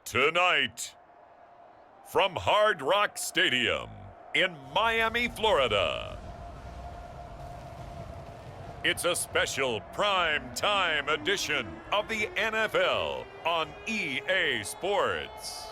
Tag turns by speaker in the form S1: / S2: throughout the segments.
S1: Tonight, from Hard Rock Stadium in Miami, Florida, it's a special prime time edition of the NFL on EA Sports.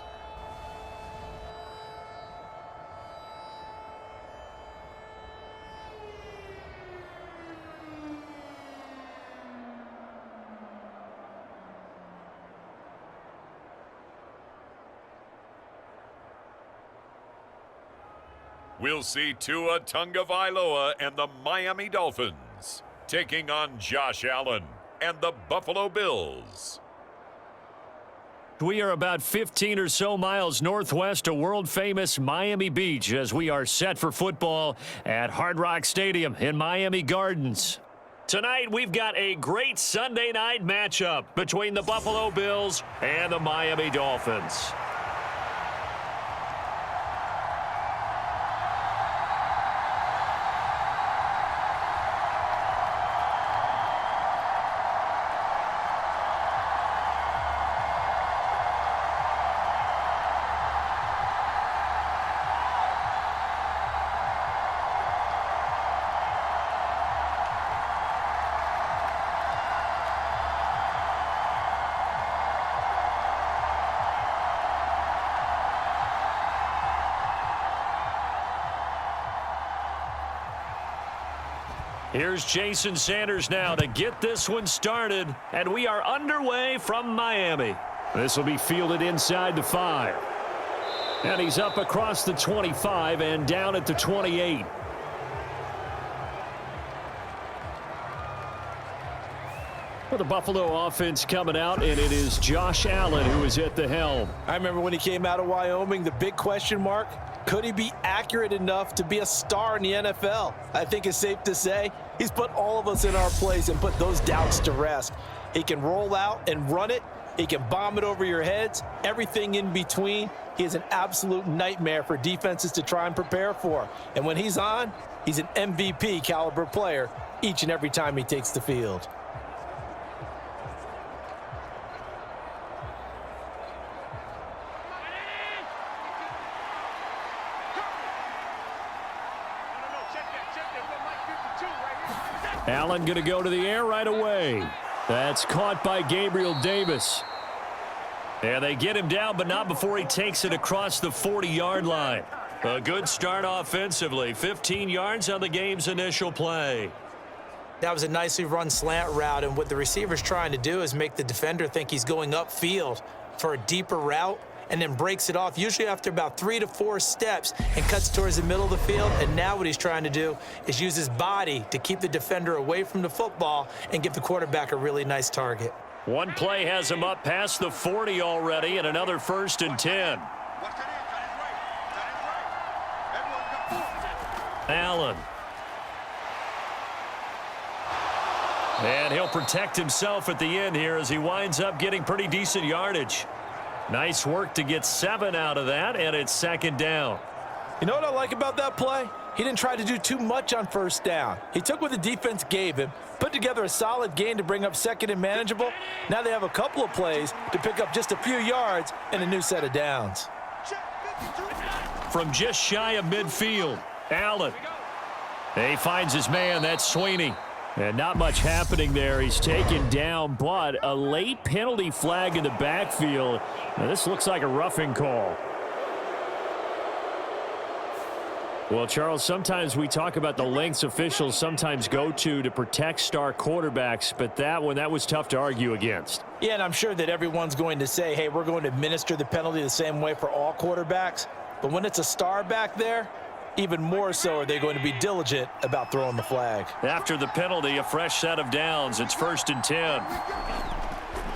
S1: We'll see Tua Tagovailoa and the Miami Dolphins taking on Josh Allen and the Buffalo Bills.
S2: We are about 15 or so miles northwest of world-famous Miami Beach as we are set for football at Hard Rock Stadium in Miami Gardens. Tonight, we've got a great Sunday night matchup between the Buffalo Bills and the Miami Dolphins. Here's Jason Sanders now to get this one started, and we are underway from Miami. This will be fielded inside the 5. And he's up across the 25 and down at the 28. For the Buffalo offense coming out, and it is Josh Allen who is at the helm.
S3: I remember when he came out of Wyoming, the big question mark, could he be accurate enough to be a star in the NFL? I think it's safe to say he's put all of us in our place and put those doubts to rest. He can roll out and run it. He can bomb it over your heads. Everything in between. He is an absolute nightmare for defenses to try and prepare for. And when he's on, he's an MVP caliber player each and every time he takes the field.
S2: Allen going to go to the air right away. That's caught by Gabriel Davis. And they get him down, but not before he takes it across the 40-yard line. A good start offensively. 15 yards on the game's initial play.
S4: That was a nicely run slant route, and what the receiver's trying to do is make the defender think he's going upfield for a deeper route, and then breaks it off, usually after about 3 to 4 steps, and cuts towards the middle of the field. And now what he's trying to do is use his body to keep the defender away from the football and give the quarterback a really nice target.
S2: One play has him up past the 40 already, and another 1st and 10. Allen. And he'll protect himself at the end here as he winds up getting pretty decent yardage. Nice work to get 7 out of that, and it's 2nd down.
S3: You know what I like about that play? He didn't try to do too much on 1st down. He took what the defense gave him, put together a solid gain to bring up 2nd and manageable. Now they have a couple of plays to pick up just a few yards and a new set of downs.
S2: From just shy of midfield, Allen. He finds his man, that's Sweeney. And not much happening there. He's taken down, but a late penalty flag in the backfield. Now, this looks like a roughing call. Well, Charles, sometimes we talk about the lengths officials sometimes go to protect star quarterbacks, but that one, that was tough to argue against.
S3: Yeah, and I'm sure that everyone's going to say, hey, we're going to administer the penalty the same way for all quarterbacks. But when it's a star back there, even more so are they going to be diligent about throwing the flag.
S2: After the penalty, a fresh set of downs. It's 1st and 10.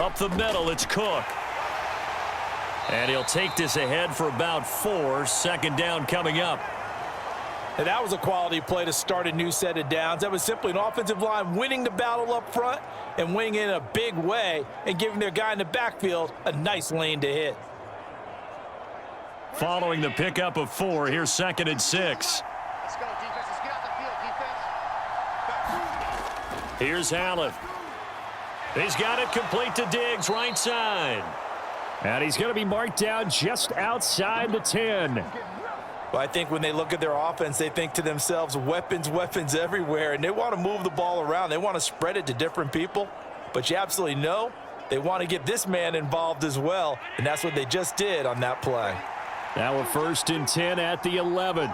S2: Up the middle, it's Cook. And he'll take this ahead for about 4. 2nd down coming up.
S3: And that was a quality play to start a new set of downs. That was simply an offensive line winning the battle up front and winning it in a big way and giving their guy in the backfield a nice lane to hit.
S2: Following the pickup of 4, here's 2nd and 6.
S5: Let's go, defense. Let's get out the field, defense.
S2: Here's Allen. He's got it complete to Diggs, right side. And he's going to be marked down just outside the 10.
S3: Well, I think when they look at their offense, they think to themselves, weapons, weapons everywhere, and they want to move the ball around. They want to spread it to different people, but you absolutely know they want to get this man involved as well, and that's what they just did on that play.
S2: Now a 1st and 10 at the 11.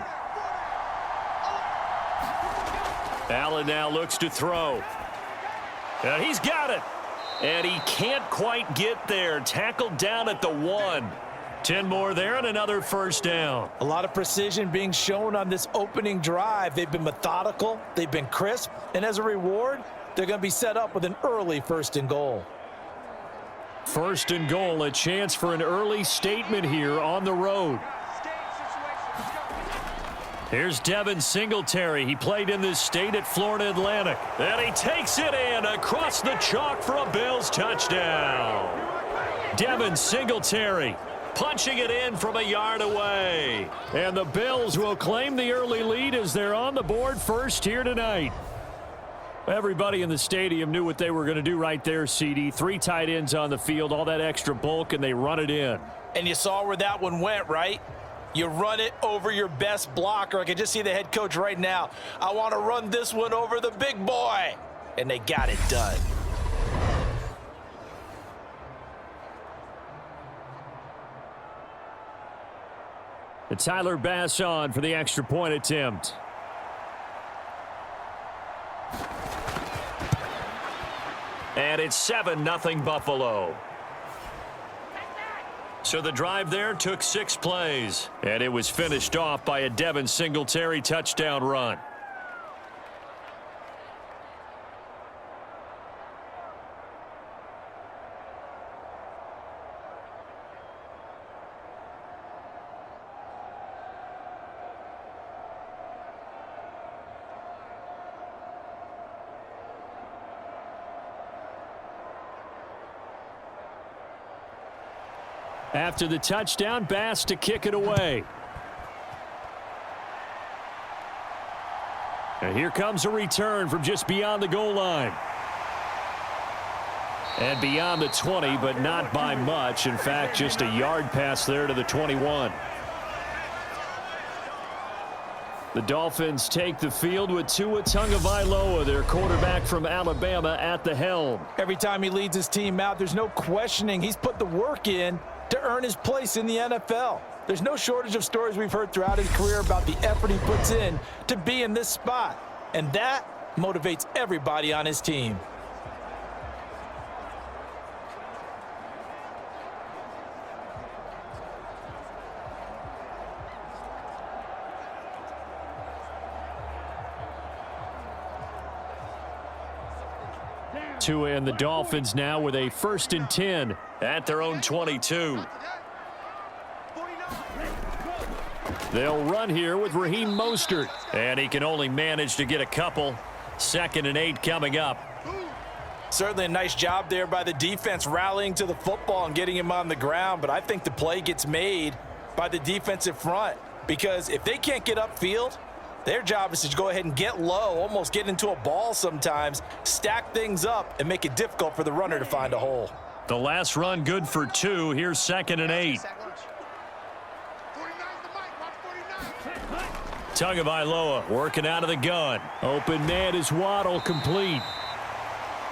S2: Allen now looks to throw. And he's got it. And he can't quite get there. Tackled down at the 1. 10 more there and another 1st down.
S3: A lot of precision being shown on this opening drive. They've been methodical. They've been crisp. And as a reward, they're going to be set up with an early 1st and goal.
S2: 1st and goal, a chance for an early statement here on the road. Here's Devin Singletary. He played in this state at Florida Atlantic. And he takes it in across the chalk for a Bills touchdown. Devin Singletary punching it in from a yard away. And the Bills will claim the early lead as they're on the board first here tonight. Everybody in the stadium knew what they were going to do right there, CD. 3 tight ends on the field, all that extra bulk, and they run it in.
S3: And you saw where that one went, right? You run it over your best blocker. I can just see the head coach right now. I want to run this one over the big boy. And they got it done.
S2: And Tyler Bass on for the extra point attempt. And it's 7-0 Buffalo. So the drive there took 6 plays. And it was finished off by a Devin Singletary touchdown run. After the touchdown, Bass to kick it away. And here comes a return from just beyond the goal line. And beyond the 20, but not by much. In fact, just a yard pass there to the 21. The Dolphins take the field with Tua Tagovailoa, their quarterback from Alabama, at the helm.
S3: Every time he leads his team out, there's no questioning. He's put the work in to earn his place in the NFL. There's no shortage of stories we've heard throughout his career about the effort he puts in to be in this spot. And that motivates everybody on his team.
S2: Tua and the Dolphins now with a 1st and 10 at their own 22. They'll run here with Raheem Mostert. And he can only manage to get a couple. 2nd and 8 coming up.
S3: Certainly a nice job there by the defense rallying to the football and getting him on the ground. But I think the play gets made by the defensive front. Because if they can't get upfield, their job is to go ahead and get low, almost get into a ball sometimes, stack things up, and make it difficult for the runner to find a hole.
S2: The last run good for 2. Here's 2nd and 8. Tagovailoa working out of the gun. Open man is Waddle, complete.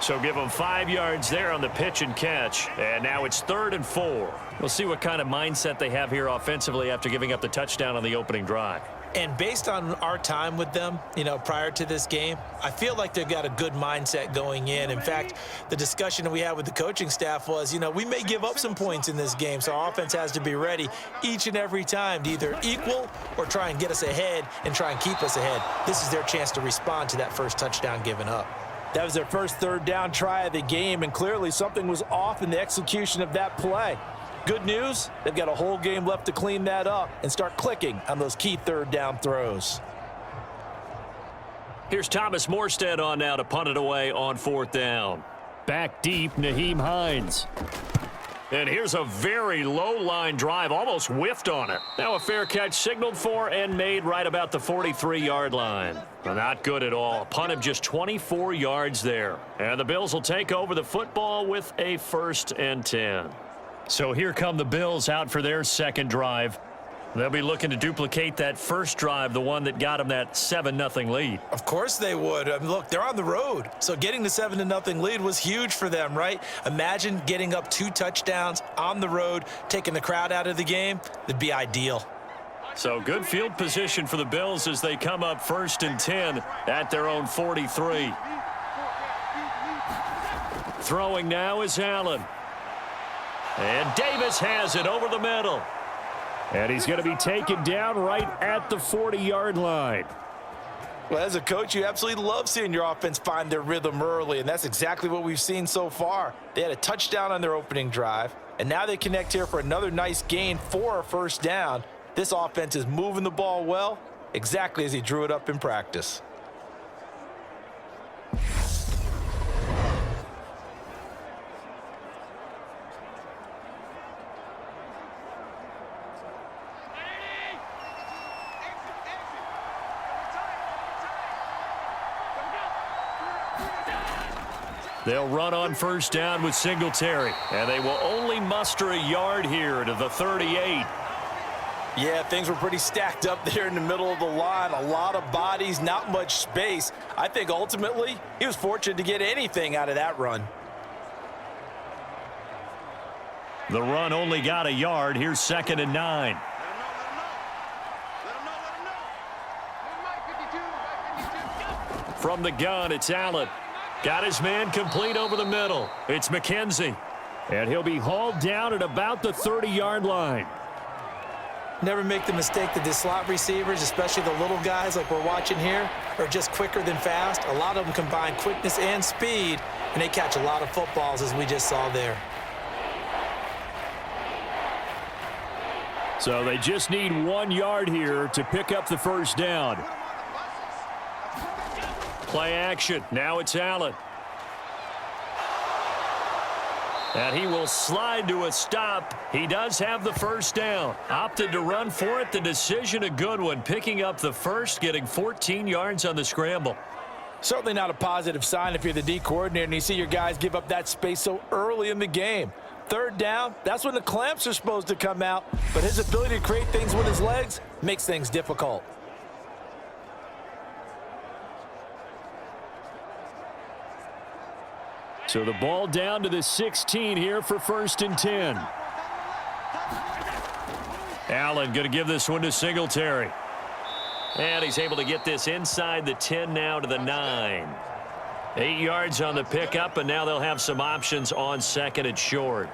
S2: So give him 5 yards there on the pitch and catch. And now it's 3rd and 4. We'll see what kind of mindset they have here offensively after giving up the touchdown on the opening drive.
S4: And based on our time with them, prior to this game, I feel like they've got a good mindset going in. In fact, the discussion that we had with the coaching staff was, we may give up some points in this game, so our offense has to be ready each and every time to either equal or try and get us ahead and try and keep us ahead. This is their chance to respond to that first touchdown given up.
S3: That was their first 3rd down try of the game, and clearly something was off in the execution of that play. Good news, they've got a whole game left to clean that up and start clicking on those key 3rd down throws.
S2: Here's Thomas Morstead on now to punt it away on 4th down. Back deep, Nyheim Hines. And here's a very low line drive, almost whiffed on it. Now a fair catch signaled for and made right about the 43-yard line. Not good at all. A punt of just 24 yards there. And the Bills will take over the football with a 1st and 10. So here come the Bills out for their second drive. They'll be looking to duplicate that first drive, the one that got them that 7-0 lead.
S4: Of course they would. I mean, look, they're on the road. So getting the 7-0 lead was huge for them, right? Imagine getting up 2 touchdowns on the road, taking the crowd out of the game. That'd be ideal.
S2: So good field position for the Bills as they come up 1st and 10 at their own 43. Throwing now is Allen. And Davis has it over the middle. And he's going to be taken down right at the 40-yard line.
S3: Well, as a coach, you absolutely love seeing your offense find their rhythm early, and that's exactly what we've seen so far. They had a touchdown on their opening drive, and now they connect here for another nice gain for a first down. This offense is moving the ball well, exactly as he drew it up in practice.
S2: They'll run on first down with Singletary, and they will only muster a yard here to the 38.
S3: Yeah, things were pretty stacked up there in the middle of the line. A lot of bodies, not much space. I think ultimately he was fortunate to get anything out of that run.
S2: The run only got a yard. Here's 2nd and 9. From the gun, it's Allen. Got his man complete over the middle. It's McKenzie. And he'll be hauled down at about the 30-yard line.
S4: Never make the mistake that the slot receivers, especially the little guys like we're watching here, are just quicker than fast. A lot of them combine quickness and speed, and they catch a lot of footballs, as we just saw there.
S2: So they just need 1 yard here to pick up the first down. Play action. Now it's Allen. And he will slide to a stop. He does have the first down. Opted to run for it. The decision a good one. Picking up the first, getting 14 yards on the scramble.
S3: Certainly not a positive sign if you're the D coordinator and you see your guys give up that space so early in the game. 3rd down, that's when the clamps are supposed to come out. But his ability to create things with his legs makes things difficult.
S2: So the ball down to the 16 here for 1st and 10. Allen going to give this one to Singletary. And he's able to get this inside the 10 now to the 9. 8 yards on the pickup, and now they'll have some options on 2nd and short.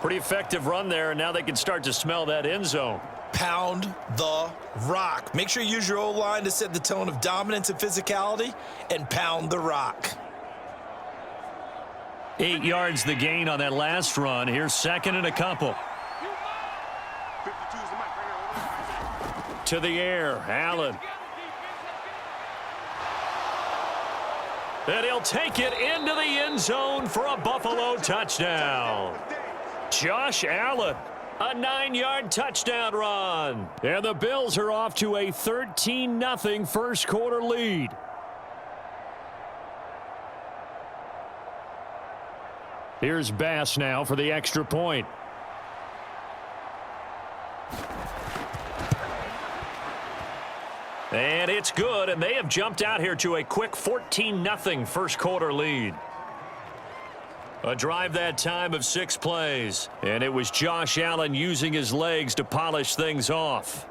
S2: Pretty effective run there, and now they can start to smell that end zone.
S4: Pound the rock. Make sure you use your O-line to set the tone of dominance and physicality, and pound the rock.
S2: 8 yards the gain on that last run. Here's 2nd and a couple. To the air, Allen. And he'll take it into the end zone for a Buffalo touchdown. Josh Allen, a 9-yard touchdown run. And the Bills are off to a 13-0 first quarter lead. Here's Bass now for the extra point. And it's good, and they have jumped out here to a quick 14-0 first quarter lead. A drive that time of 6 plays, and it was Josh Allen using his legs to polish things off.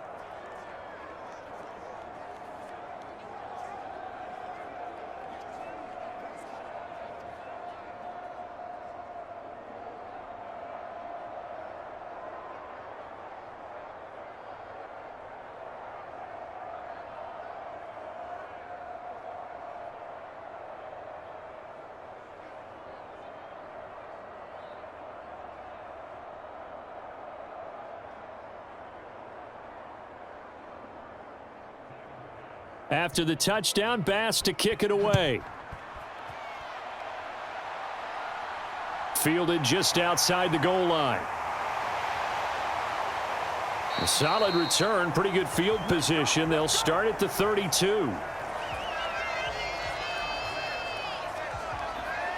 S2: After the touchdown, Bass to kick it away. Fielded just outside the goal line. A solid return, pretty good field position. They'll start at the 32.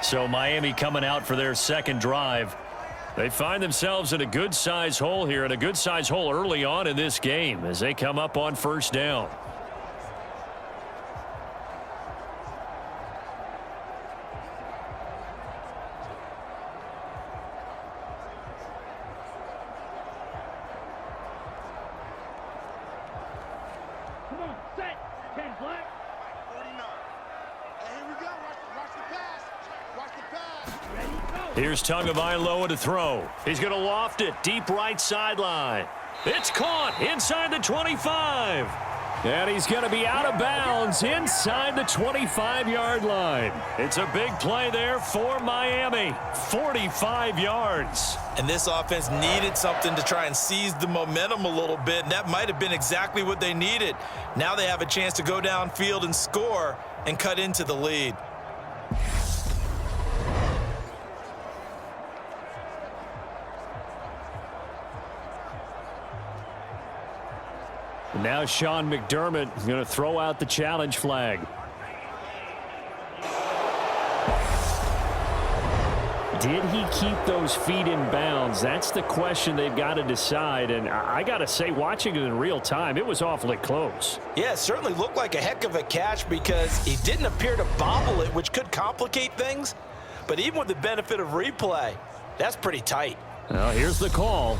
S2: So Miami coming out for their second drive. They find themselves in a good-sized hole here, and a good-sized hole early on in this game as they come up on first down. Here's Tagovailoa to throw. He's going to loft it deep right sideline. It's caught inside the 25. And he's going to be out of bounds inside the 25-yard line. It's a big play there for Miami. 45 yards.
S3: And this offense needed something to try and seize the momentum a little bit, and that might have been exactly what they needed. Now they have a chance to go downfield and score and cut into the lead.
S2: Now Sean McDermott is going to throw out the challenge flag. Did he keep those feet in bounds? That's the question they've got to decide. And I got to say, watching it in real time, it was awfully close.
S3: Yeah, it certainly looked like a heck of a catch because he didn't appear to bobble it, which could complicate things. But even with the benefit of replay, that's pretty tight.
S2: Well, here's the call.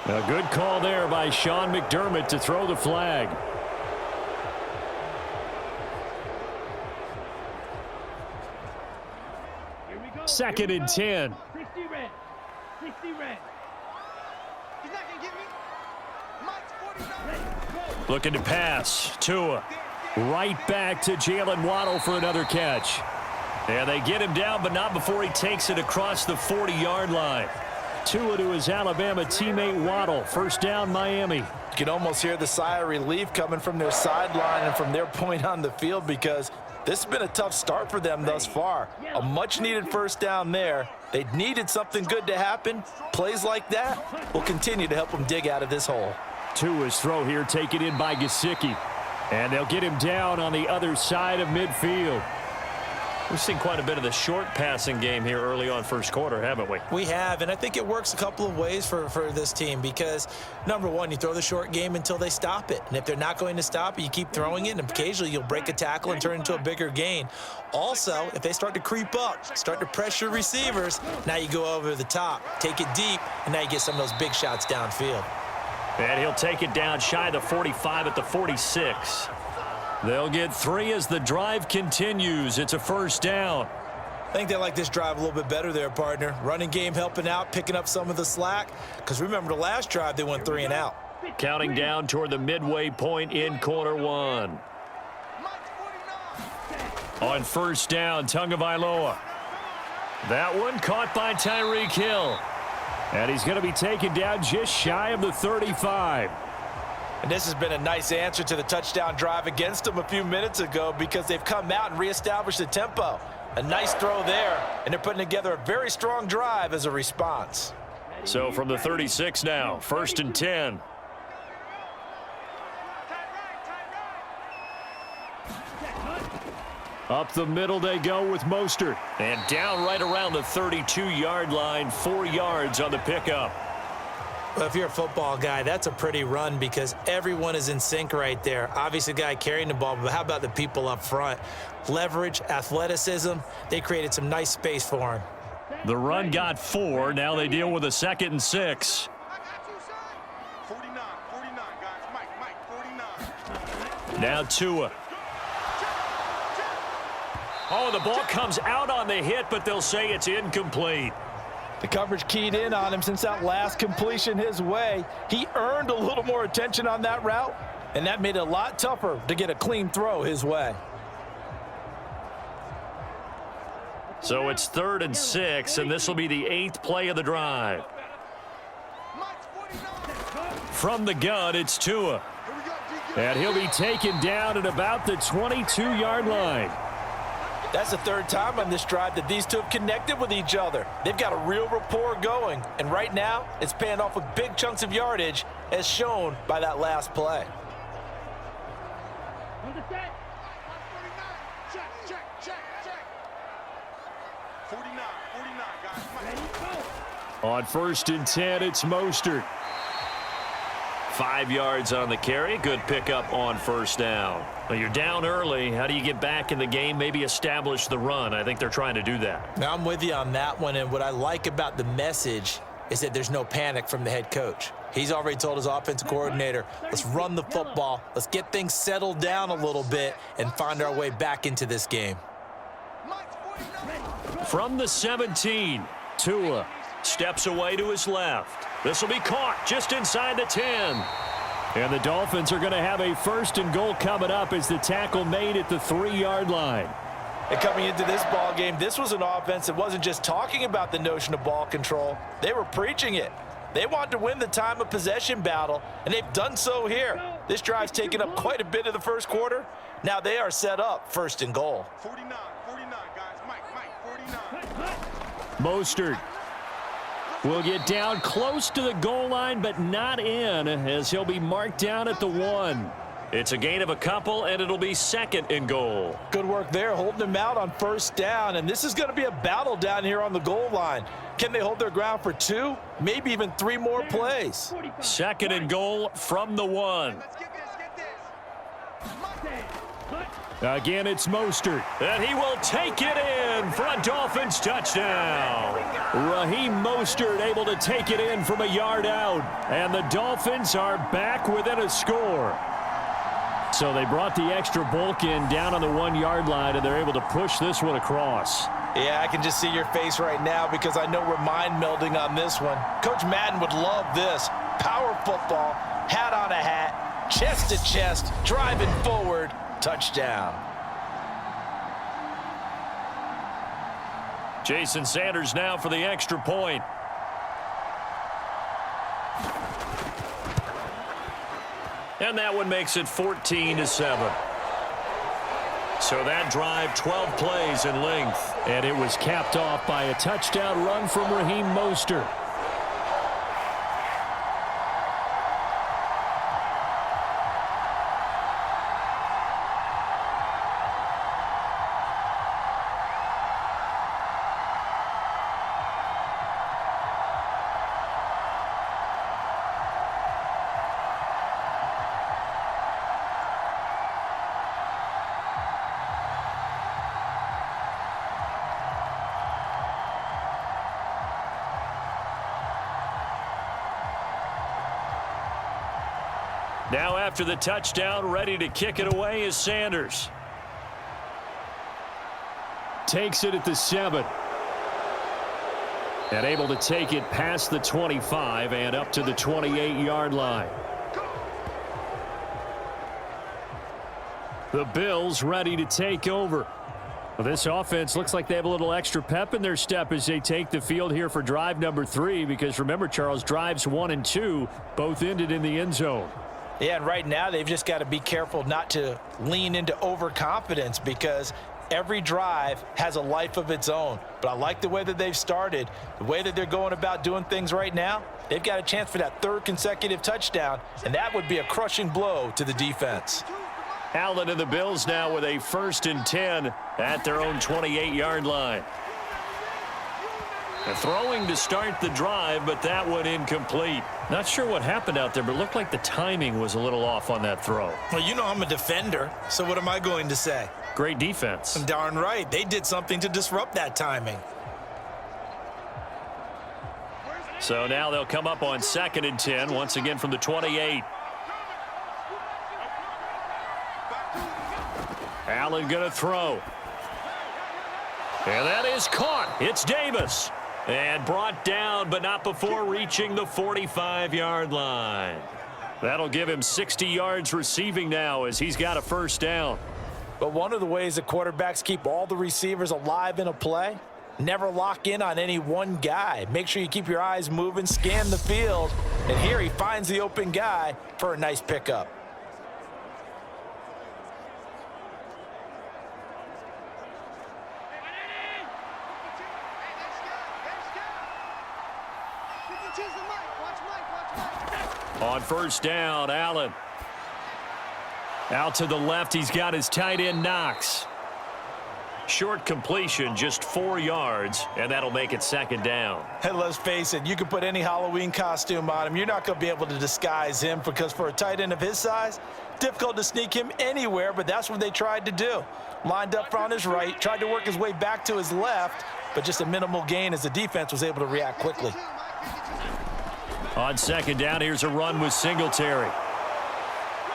S2: A good call there by Sean McDermott to throw the flag. Second and 10.
S5: 60 red. 60 red. He's not going to get me. Mike's 49.
S2: Looking to pass. Tua. Right back to Jalen Waddle for another catch. And they get him down, but not before he takes it across the 40-yard line. Tua to his Alabama teammate Waddle. First down, Miami.
S3: You can almost hear the sigh of relief coming from their sideline and from their point on the field because this has been a tough start for them thus far. A much-needed first down there. They needed something good to happen. Plays like that will continue to help them dig out of this hole.
S2: Tua's throw here taken in by Gesicki. And they'll get him down on the other side of midfield. We've seen quite a bit of the short passing game here early on first quarter, haven't we?
S4: We have, and I think it works a couple of ways for this team because, number one, you throw the short game until they stop it. And if they're not going to stop it, you keep throwing it, and occasionally you'll break a tackle and turn it into a bigger gain. Also, if they start to creep up, start to pressure receivers, now you go over the top, take it deep, and now you get some of those big shots downfield.
S2: And he'll take it down shy of the 45 at the 46. They'll get 3 as the drive continues. It's a first down.
S3: I think they like this drive a little bit better there, partner. Running game helping out, picking up some of the slack. Because remember the last drive, they went 3 and out.
S2: Counting down toward the midway point in quarter one. On first down, Tagovailoa. That one caught by Tyreek Hill. And he's going to be taken down just shy of the 35.
S3: And this has been a nice answer to the touchdown drive against them a few minutes ago because they've come out and reestablished the tempo. A nice throw there, and they're putting together a very strong drive as a response.
S2: So from the 36 now, first and 10. Up the middle they go with Mostert. And down right around the 32-yard line, 4 yards on the pickup.
S4: Well, if you're a football guy, that's a pretty run because everyone is in sync right there. Obviously, the guy carrying the ball, but how about the people up front? Leverage, athleticism, they created some nice space for him.
S2: The run got 4. Now they deal with a 2nd and 6.
S5: 49, guys. Mike, 49.
S2: Now Tua. Oh, the ball comes out on the hit, but they'll say it's incomplete.
S3: The coverage keyed in on him since that last completion his way. He earned a little more attention on that route, and that made it a lot tougher to get a clean throw his way.
S2: So it's 3rd and 6, and this will be the 8th play of the drive. From the gun, it's Tua. And he'll be taken down at about the 22-yard line.
S3: That's the 3rd time on this drive that these two have connected with each other. They've got a real rapport going, and right now it's paying off with big chunks of yardage as shown by that last play.
S5: On the set. Check. 49, guys. Ready, go.
S2: On 1st and 10, it's Mostert. 5 yards on the carry. Good pickup on 1st down. Well, you're down early. How do you get back in the game? Maybe establish the run. I think they're trying to do that.
S4: Now, I'm with you on that one, and what I like about the message is that there's no panic from the head coach. He's already told his offensive coordinator, let's run the football, let's get things settled down a little bit and find our way back into this game.
S2: From the 17, Tua steps away to his left. This will be caught just inside the 10. And the Dolphins are going to have a 1st and goal coming up as the tackle made at the 3-yard line.
S3: And coming into this ball game, this was an offense that wasn't just talking about the notion of ball control. They were preaching it. They wanted to win the time of possession battle, and they've done so here. This drive's taken up quite a bit of the first quarter. Now they are set up 1st and goal.
S5: 49, guys. Mike, 49.
S2: Mostert will get down close to the goal line, but not in, as he'll be marked down at the 1. It's a gain of a couple, and it'll be 2nd and goal.
S3: Good work there, holding them out on 1st down, and this is going to be a battle down here on the goal line. Can they hold their ground for 2, maybe even 3 more plays?
S2: 2nd and goal from the 1.
S5: Let's get this.
S2: Again, it's Mostert, and he will take it in for a Dolphins touchdown. Raheem Mostert able to take it in from a yard out, and the Dolphins are back within a score. So they brought the extra bulk in down on the 1-yard line, and they're able to push this one across.
S3: Yeah, I can just see your face right now because I know we're mind melding on this one. Coach Madden would love this. Power football, hat on a hat, chest to chest, driving forward, touchdown.
S2: Jason Sanders now for the extra point. And that one makes it 14-7. So that drive, 12 plays in length. And it was capped off by a touchdown run from Raheem Mostert. Now after the touchdown, ready to kick it away is Sanders. Takes it at the 7. And able to take it past the 25 and up to the 28-yard line. The Bills ready to take over. Well, this offense looks like they have a little extra pep in their step as they take the field here for drive number 3, because remember, Charles, drives 1 and 2 both ended in the end zone.
S3: Yeah, and right now they've just got to be careful not to lean into overconfidence because every drive has a life of its own. But I like the way that they've started, the way that they're going about doing things right now. They've got a chance for that 3rd consecutive touchdown, and that would be a crushing blow to the defense.
S2: Allen and the Bills now with a 1st and 10 at their own 28-yard line. They're throwing to start the drive, but that one incomplete. Not sure what happened out there, but it looked like the timing was a little off on that throw.
S4: Well, you know I'm a defender, so what am I going to say?
S2: Great defense.
S4: Darn right. They did something to disrupt that timing.
S2: So now they'll come up on 2nd and 10, once again from the 28. Allen going to throw. And that is caught. It's Davis. And brought down, but not before reaching the 45-yard line. That'll give him 60 yards receiving now as he's got a 1st down.
S3: But one of the ways that quarterbacks keep all the receivers alive in a play, never lock in on any one guy. Make sure you keep your eyes moving, scan the field, and here he finds the open guy for a nice pickup.
S2: On 1st down, Allen. Out to the left, he's got his tight end, Knox. Short completion, just 4 yards, and that'll make it second down.
S3: And let's face it, you can put any Halloween costume on him. You're not going to be able to disguise him because for a tight end of his size, difficult to sneak him anywhere, but that's what they tried to do. Lined up on his right, tried to work his way back to his left, but just a minimal gain as the defense was able to react quickly.
S2: On second down, here's a run with Singletary.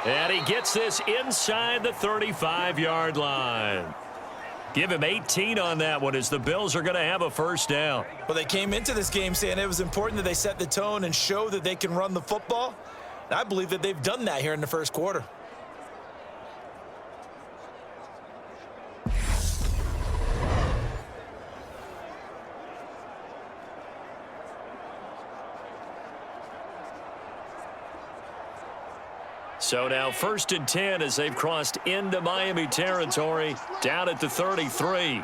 S2: And he gets this inside the 35-yard line. Give him 18 on that one as the Bills are going to have a first down.
S3: Well, they came into this game saying it was important that they set the tone and show that they can run the football. And I believe that they've done that here in the first quarter.
S2: So now 1st and 10 as they've crossed into Miami territory, down at the 33.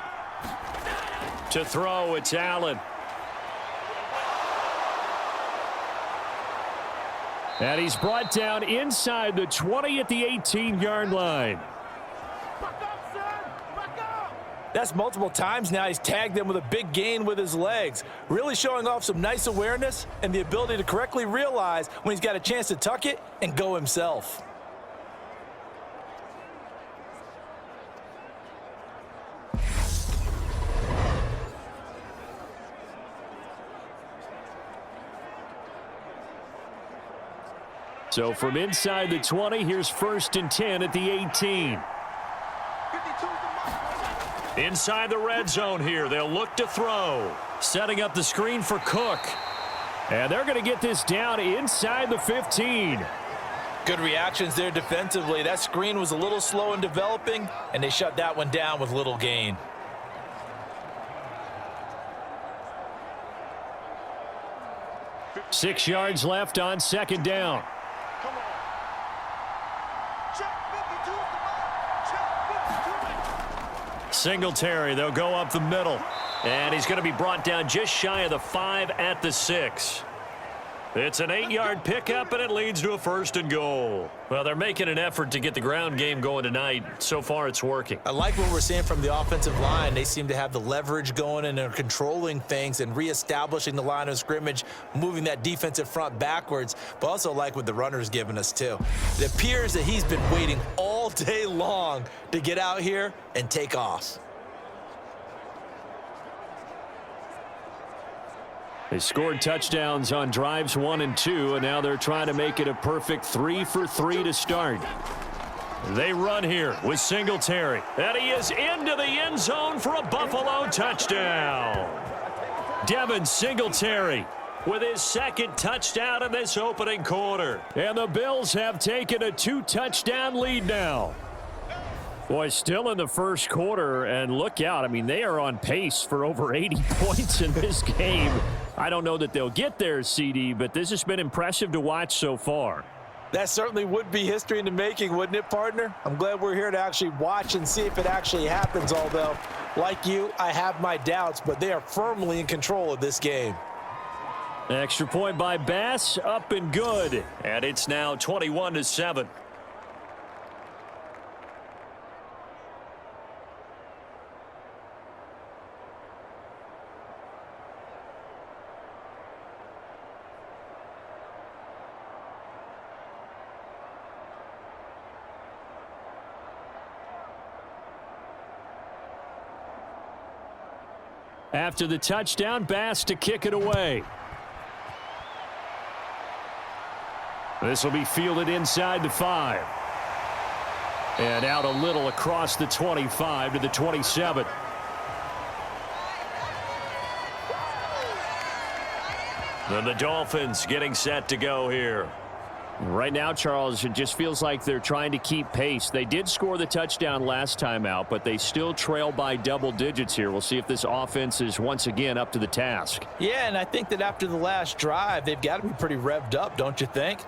S2: To throw, it's Allen. And he's brought down inside the 20 at the 18-yard line.
S3: That's multiple times now he's tagged them with a big gain with his legs. Really showing off some nice awareness and the ability to correctly realize when he's got a chance to tuck it and go himself.
S2: So from inside the 20, here's 1st and 10 at the 18. Inside the red zone here, they'll look to throw. Setting up the screen for Cook. And they're going to get this down inside the 15.
S3: Good reactions there defensively. That screen was a little slow in developing, and they shut that one down with little gain.
S2: Six yards left on second down. Singletary, they'll go up the middle. And he's going to be brought down just shy of the 5 at the 6. It's an 8-yard pickup, and it leads to a 1st and goal. Well, they're making an effort to get the ground game going tonight. So far, it's working.
S3: I like what we're seeing from the offensive line. They seem to have the leverage going, and they're controlling things and reestablishing the line of scrimmage, moving that defensive front backwards, but also like what the runner's giving us, too. It appears that he's been waiting all day long to get out here and take off.
S2: They scored touchdowns on drives 1 and 2, and now they're trying to make it a perfect 3 for 3 to start. They run here with Singletary, and he is into the end zone for a Buffalo touchdown. Devin Singletary with his 2nd touchdown in this opening quarter. And the Bills have taken a 2-touchdown lead now. Boy, still in the first quarter, and look out. I mean, they are on pace for over 80 points in this game. I don't know that they'll get there, CD, but this has been impressive to watch so far.
S3: That certainly would be history in the making, wouldn't it, partner? I'm glad we're here to actually watch and see if it actually happens, although, like you, I have my doubts, but they are firmly in control of this game.
S2: Extra point by Bass, up and good. And it's now 21-7. After the touchdown, Bass to kick it away. This will be fielded inside the 5. And out a little across the 25 to the 27. Then the Dolphins getting set to go here. Right now, Charles, it just feels like they're trying to keep pace. They did score the touchdown last time out, but they still trail by double digits here. We'll see if this offense is once again up to the task.
S3: Yeah, and I think that after the last drive, they've got to be pretty revved up, don't you think?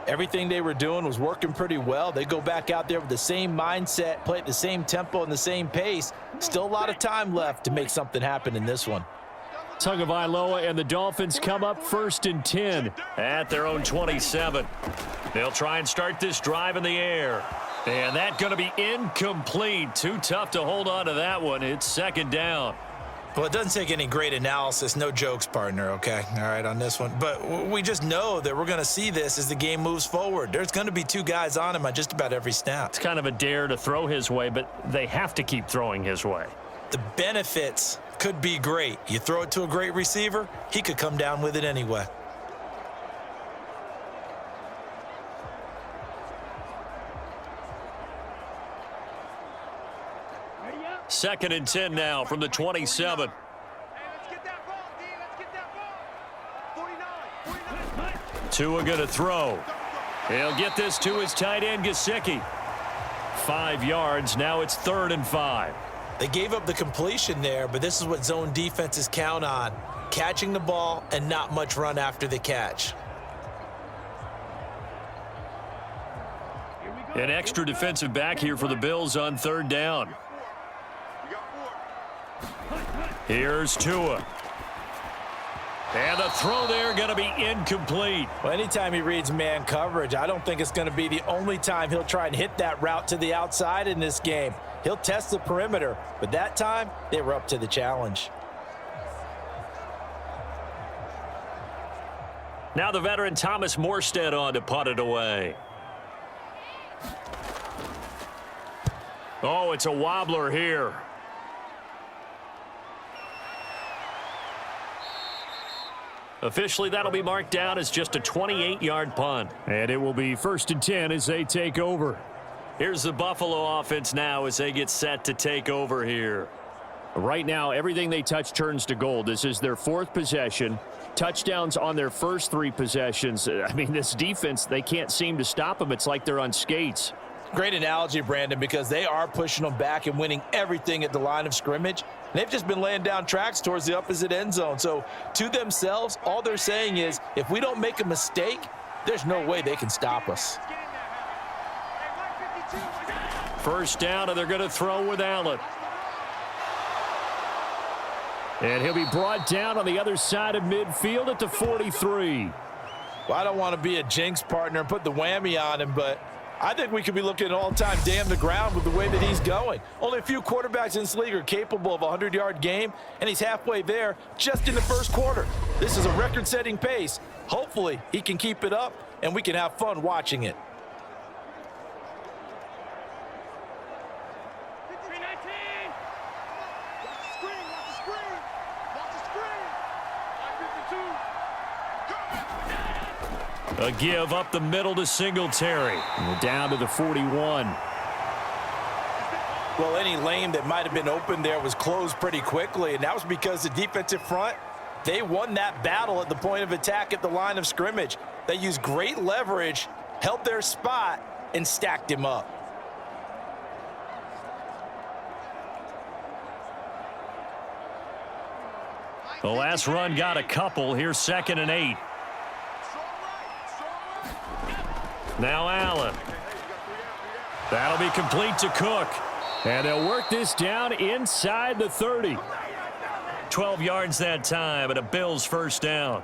S3: Everything they were doing was working pretty well. They go back out there with the same mindset, play at the same tempo and the same pace. Still a lot of time left to make something happen in this one.
S2: Tagovailoa and the Dolphins come up 1st and 10 at their own 27. They'll try and start this drive in the air. And that's going to be incomplete. Too tough to hold on to that one. It's second down.
S4: Well, it doesn't take any great analysis. No jokes, partner, okay? All right, on this one. But we just know that we're going to see this as the game moves forward. There's going to be two guys on him on just about every snap.
S2: It's kind of a dare to throw his way, but they have to keep throwing his way.
S4: The benefits could be great. You throw it to a great receiver, he could come down with it anyway.
S2: Second and 10 now from the 27.
S5: Hey, let's get that ball, D. Let's get that ball. 49.
S2: Tua going to throw. He'll get this to his tight end, Gesicki. 5 yards. Now it's 3rd and 5.
S4: They gave up the completion there, but this is what zone defenses count on. Catching the ball and not much run after the catch.
S2: An extra defensive back here for the Bills on 3rd down. Here's Tua. And the throw there going to be incomplete.
S3: Well, anytime he reads man coverage, I don't think it's going to be the only time he'll try and hit that route to the outside in this game. He'll test the perimeter, but that time they were up to the challenge.
S2: Now the veteran Thomas Morstead on to punt it away. Oh, it's a wobbler here. Officially, that'll be marked down as just a 28-yard punt. And it will be 1st and 10 as they take over. Here's the Buffalo offense now as they get set to take over here.
S6: Right now, everything they touch turns to gold. This is their 4th possession. Touchdowns on their first 3 possessions. I mean, this defense, they can't seem to stop them. It's like they're on skates.
S3: Great analogy, Brandon, because they are pushing them back and winning everything at the line of scrimmage. They've just been laying down tracks towards the opposite end zone. So to themselves, all they're saying is, if we don't make a mistake, there's no way they can stop us.
S2: First down, and they're going to throw with Allen.
S6: And he'll be brought down on the other side of midfield at the 43.
S3: Well, I don't want to be a jinx partner and put the whammy on him, but I think we could be looking at all-time damn the ground with the way that he's going. Only a few quarterbacks in this league are capable of a 100-yard game, and he's halfway there just in the first quarter. This is a record-setting pace. Hopefully, he can keep it up, and we can have fun watching it.
S2: A give up the middle to Singletary.
S6: And we're down to the 41.
S3: Well, any lane that might have been open there was closed pretty quickly, and that was because the defensive front, they won that battle at the point of attack at the line of scrimmage. They used great leverage, held their spot, and stacked him up.
S2: The last run got a couple. Here's 2nd and 8. Now Allen. That'll be complete to Cook.
S6: And they'll work this down inside the 30.
S2: 12 yards that time, and a Bills first down.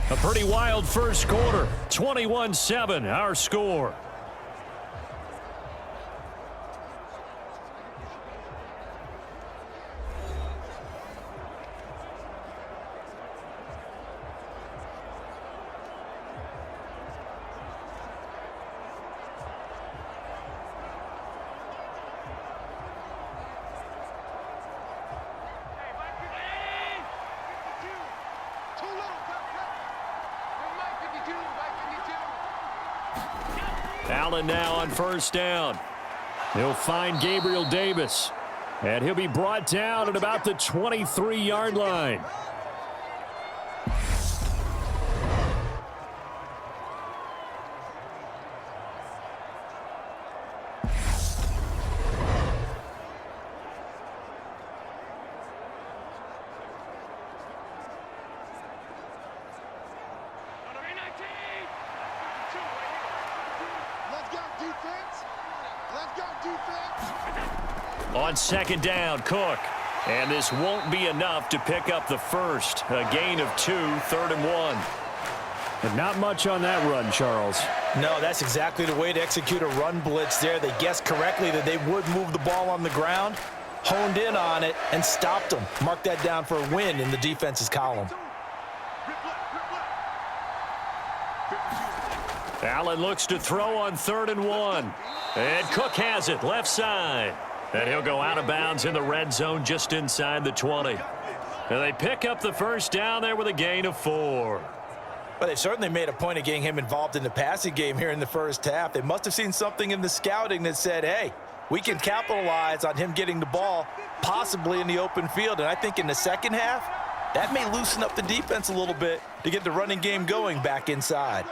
S2: A pretty wild first quarter. 21-7, our score. Allen now on first down.
S6: He'll find Gabriel Davis. And he'll be brought down at about the 23-yard line.
S2: On second down, Cook. And this won't be enough to pick up the first. A gain of 2, 3rd and 1.
S6: And not much on that run, Charles.
S3: No, that's exactly the way to execute a run blitz there. They guessed correctly that they would move the ball on the ground, honed in on it, and stopped them. Mark that down for a win in the defense's column.
S2: Allen looks to throw on 3rd and 1. And Cook has it, left side. And he'll go out of bounds in the red zone just inside the 20. And they pick up the first down there with a gain of 4.
S3: But they certainly made a point of getting him involved in the passing game here in the first half. They must have seen something in the scouting that said, hey, we can capitalize on him getting the ball possibly in the open field. And I think in the second half, that may loosen up the defense a little bit to get the running game going back inside.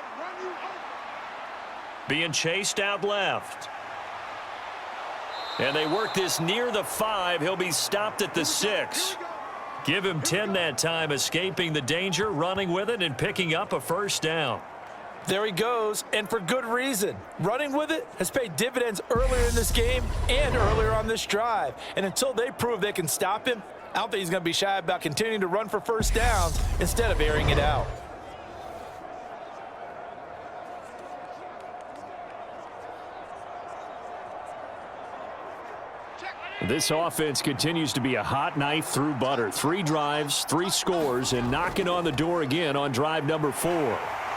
S2: Being chased out left. And they work this near the 5. He'll be stopped at the 6. Give him 10 that time, escaping the danger, running with it, and picking up a first down.
S3: There he goes, and for good reason. Running with it has paid dividends earlier in this game and earlier on this drive. And until they prove they can stop him, I don't think he's going to be shy about continuing to run for first downs instead of airing it out.
S6: This offense continues to be a hot knife through butter. 3 drives, 3 scores, and knocking on the door again on drive number 4.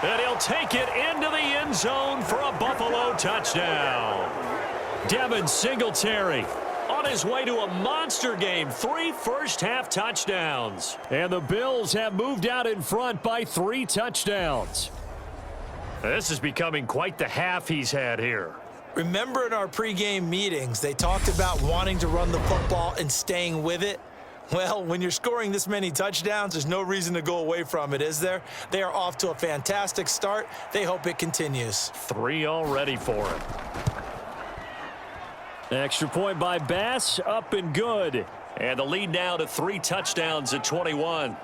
S2: And he'll take it into the end zone for a Buffalo touchdown. Devin Singletary on his way to a monster game. 3 first-half touchdowns.
S6: And the Bills have moved out in front by 3 touchdowns.
S2: This is becoming quite the half he's had here.
S4: Remember in our pregame meetings, they talked about wanting to run the football and staying with it? Well, when you're scoring this many touchdowns, there's no reason to go away from it, is there? They are off to a fantastic start. They hope it continues.
S2: 3 already for him.
S6: Extra point by Bass, up and good.
S2: And the lead now to 3 touchdowns at 21.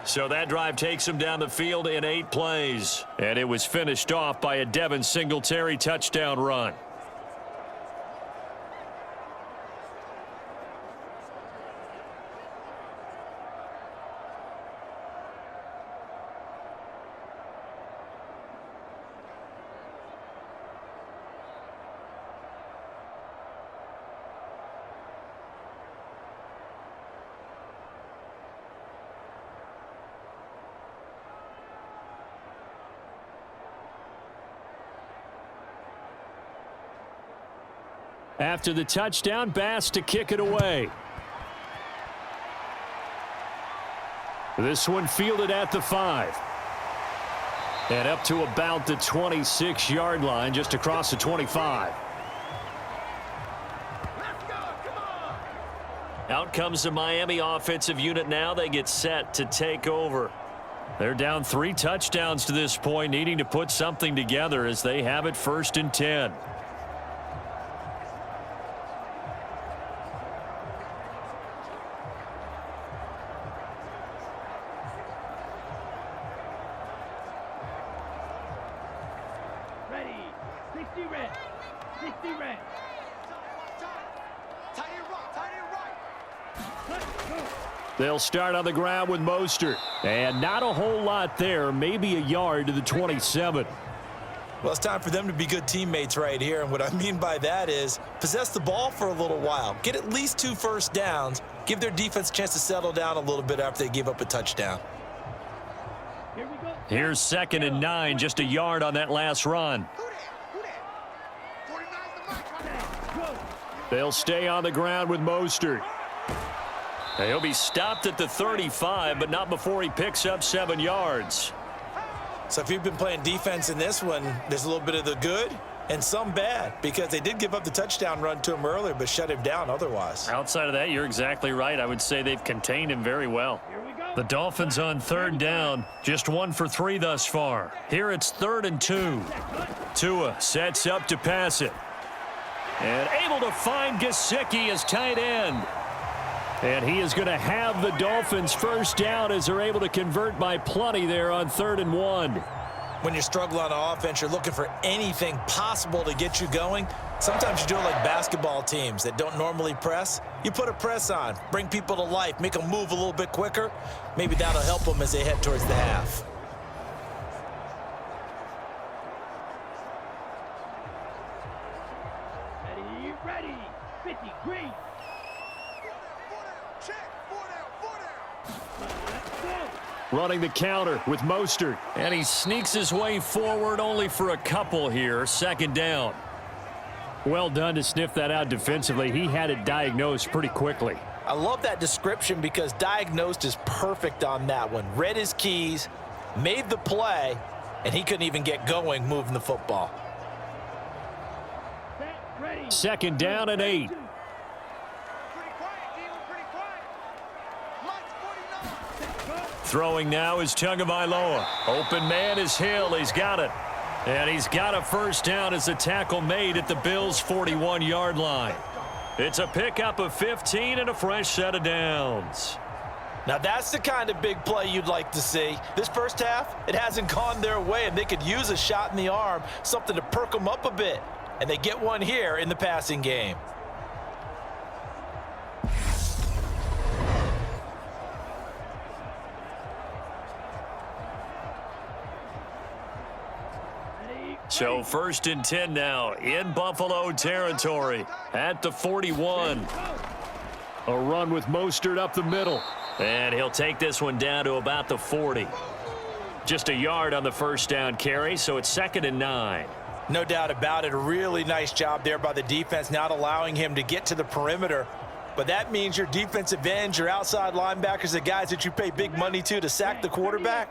S2: So that drive takes him down the field in 8 plays. And it was finished off by a Devin Singletary touchdown run.
S6: After the touchdown, Bass to kick it away. This one fielded at the 5. And up to about the 26-yard line, just across the 25.
S2: Out comes the Miami offensive unit now. They get set to take over. They're down 3 touchdowns to this point, needing to put something together as they have it 1st and 10.
S6: They'll start on the ground with Mostert. And not a whole lot there, maybe a yard to the 27.
S4: Well, it's time for them to be good teammates right here. And what I mean by that is possess the ball for a little while. Get at least 2 first downs. Give their defense a chance to settle down a little bit after they give up a touchdown.
S2: Here's 2nd and 9, just a yard on that last run.
S6: They'll stay on the ground with Mostert.
S2: He'll be stopped at the 35, but not before he picks up 7 yards.
S4: So if you've been playing defense in this one, there's a little bit of the good and some bad, because they did give up the touchdown run to him earlier, but shut him down otherwise.
S2: Outside of that, you're exactly right. I would say they've contained him very well. The Dolphins on 3rd down, just 1 for 3 thus far. Here it's 3rd and 2. Tua sets up to pass it. And able to find Gesicki as tight end.
S6: And he is going to have the Dolphins first down as they're able to convert by plenty there on 3rd and 1.
S4: When you're struggling on offense, you're looking for anything possible to get you going. Sometimes you do it like basketball teams that don't normally press. You put a press on, bring people to life, make them move a little bit quicker. Maybe that'll help them as they head towards the half.
S5: Ready, 50, green.
S2: Running the counter with Mostert. And he sneaks his way forward only for a couple here. Second down. Well done to sniff that out defensively. He had it diagnosed pretty quickly.
S3: I love that description because diagnosed is perfect on that one. Read his keys, made the play, and he couldn't even get going moving the football.
S2: Second down and 8. Throwing now is Tagovailoa. Open man is Hill. He's got it. And he's got a first down as the tackle made at the Bills' 41-yard line. It's a pickup of 15 and a fresh set of downs.
S3: Now that's the kind of big play you'd like to see. This first half, it hasn't gone their way, and they could use a shot in the arm, something to perk them up a bit. And they get one here in the passing game.
S2: So 1st and 10 now in Buffalo territory at the 41. A run with Mostert up the middle. And he'll take this one down to about the 40. Just a yard on the first down carry, so it's 2nd and 9.
S3: No doubt about it. A really nice job there by the defense, not allowing him to get to the perimeter. But that means your defensive ends, your outside linebackers, the guys that you pay big money to sack the quarterback,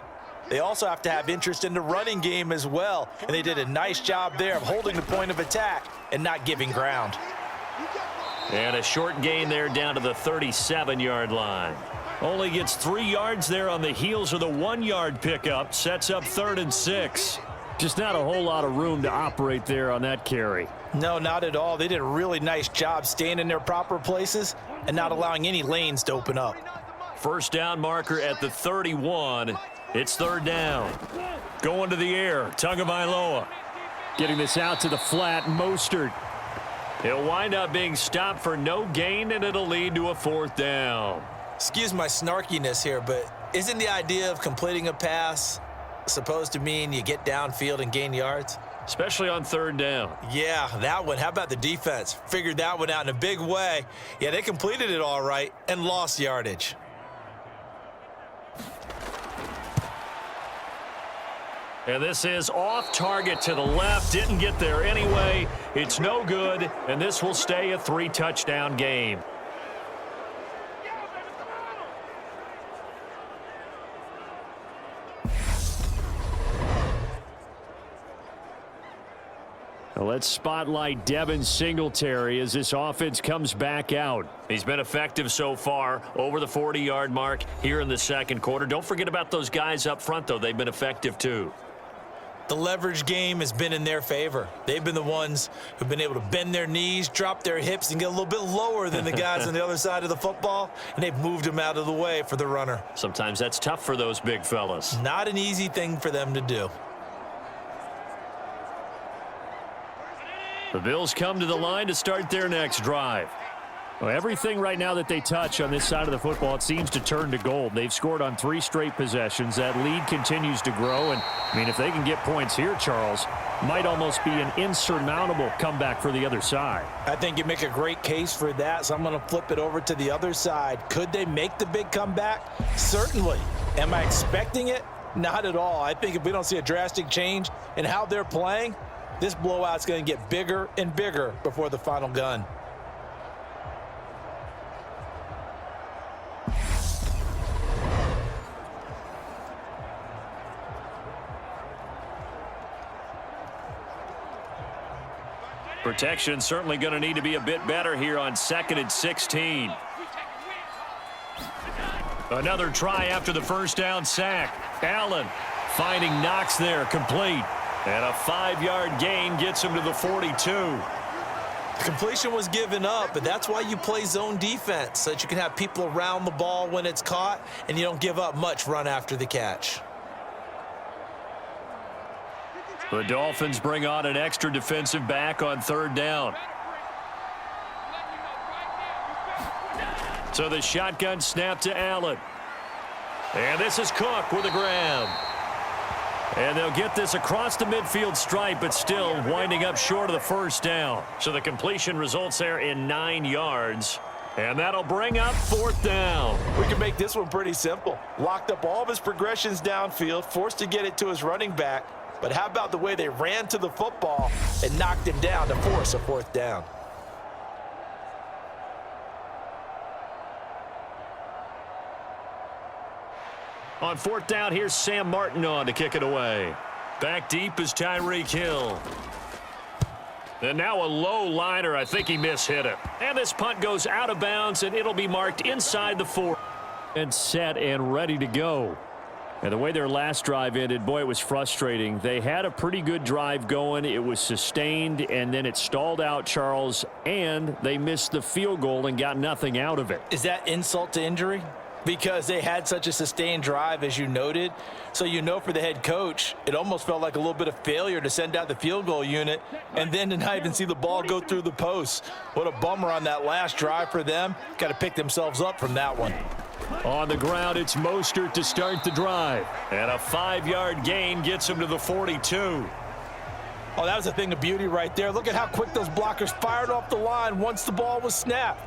S3: they also have to have interest in the running game as well. And they did a nice job there of holding the point of attack and not giving ground.
S2: And a short gain there down to the 37-yard line. Only gets 3 yards there on the heels of the 1-yard pickup. Sets up 3rd and 6. Just not a whole lot of room to operate there on that carry.
S3: No, not at all. They did a really nice job staying in their proper places and not allowing any lanes to open up.
S2: First down marker at the 31. It's 3rd down. Going to the air. Tagovailoa. Getting this out to the flat. Mostert. He'll wind up being stopped for no gain, and it'll lead to a 4th down.
S4: Excuse my snarkiness here, but isn't the idea of completing a pass supposed to mean you get downfield and gain yards?
S2: Especially on 3rd down.
S4: Yeah, that one. How about the defense? Figured that one out in a big way. Yeah, they completed it all right and lost yardage.
S2: And this is off target to the left. Didn't get there anyway. It's no good, and this will stay a 3-touchdown game. Well, let's spotlight Devin Singletary as this offense comes back out. He's been effective so far, over the 40-yard mark here in the second quarter. Don't forget about those guys up front, though. They've been effective, too.
S4: The leverage game has been in their favor. They've been the ones who've been able to bend their knees, drop their hips, and get a little bit lower than the guys on the other side of the football, and they've moved them out of the way for the runner.
S2: Sometimes that's tough for those big fellas.
S4: Not an easy thing for them to do.
S2: The Bills come to the line to start their next drive. Well, everything right now that they touch on this side of the football, it seems to turn to gold. They've scored on 3 straight possessions. That lead continues to grow. And, I mean, if they can get points here, Charles, might almost be an insurmountable comeback for the other side.
S3: I think you make a great case for that, so I'm going to flip it over to the other side. Could they make the big comeback? Certainly. Am I expecting it? Not at all. I think if we don't see a drastic change in how they're playing, this blowout's going to get bigger and bigger before the final gun.
S2: Protection certainly going to need to be a bit better here on 2nd and 16. Another try after the first down sack. Allen finding Knox there, complete. And a 5-yard gain gets him to the 42.
S4: The completion was given up, but that's why you play zone defense, so that you can have people around the ball when it's caught, and you don't give up much run after the catch.
S2: The Dolphins bring on an extra defensive back on third down. So the shotgun snap to Allen. And this is Cook with a grab. And they'll get this across the midfield stripe, but still winding up short of the first down. So the completion results there in 9 yards. And that'll bring up fourth down.
S3: We can make this one pretty simple. Locked up all of his progressions downfield, forced to get it to his running back. But how about the way they ran to the football and knocked him down to force a fourth down?
S2: On fourth down, here's Sam Martin on to kick it away. Back deep is Tyreek Hill. And now a low liner. I think he mishit it. And this punt goes out of bounds, and it'll be marked inside the 4. And set and ready to go. And the way their last drive ended, boy, it was frustrating. They had a pretty good drive going. It was sustained, and then it stalled out, Charles, and they missed the field goal and got nothing out of it.
S3: Is that insult to injury? Because they had such a sustained drive, as you noted. So you know for the head coach, it almost felt like a little bit of failure to send out the field goal unit and then to not even see the ball go through the posts. What a bummer on that last drive for them. Got to pick themselves up from that one.
S2: On the ground, it's Mostert to start the drive. And a 5-yard gain gets him to the 42.
S3: Oh, that was a thing of beauty right there. Look at how quick those blockers fired off the line once the ball was snapped.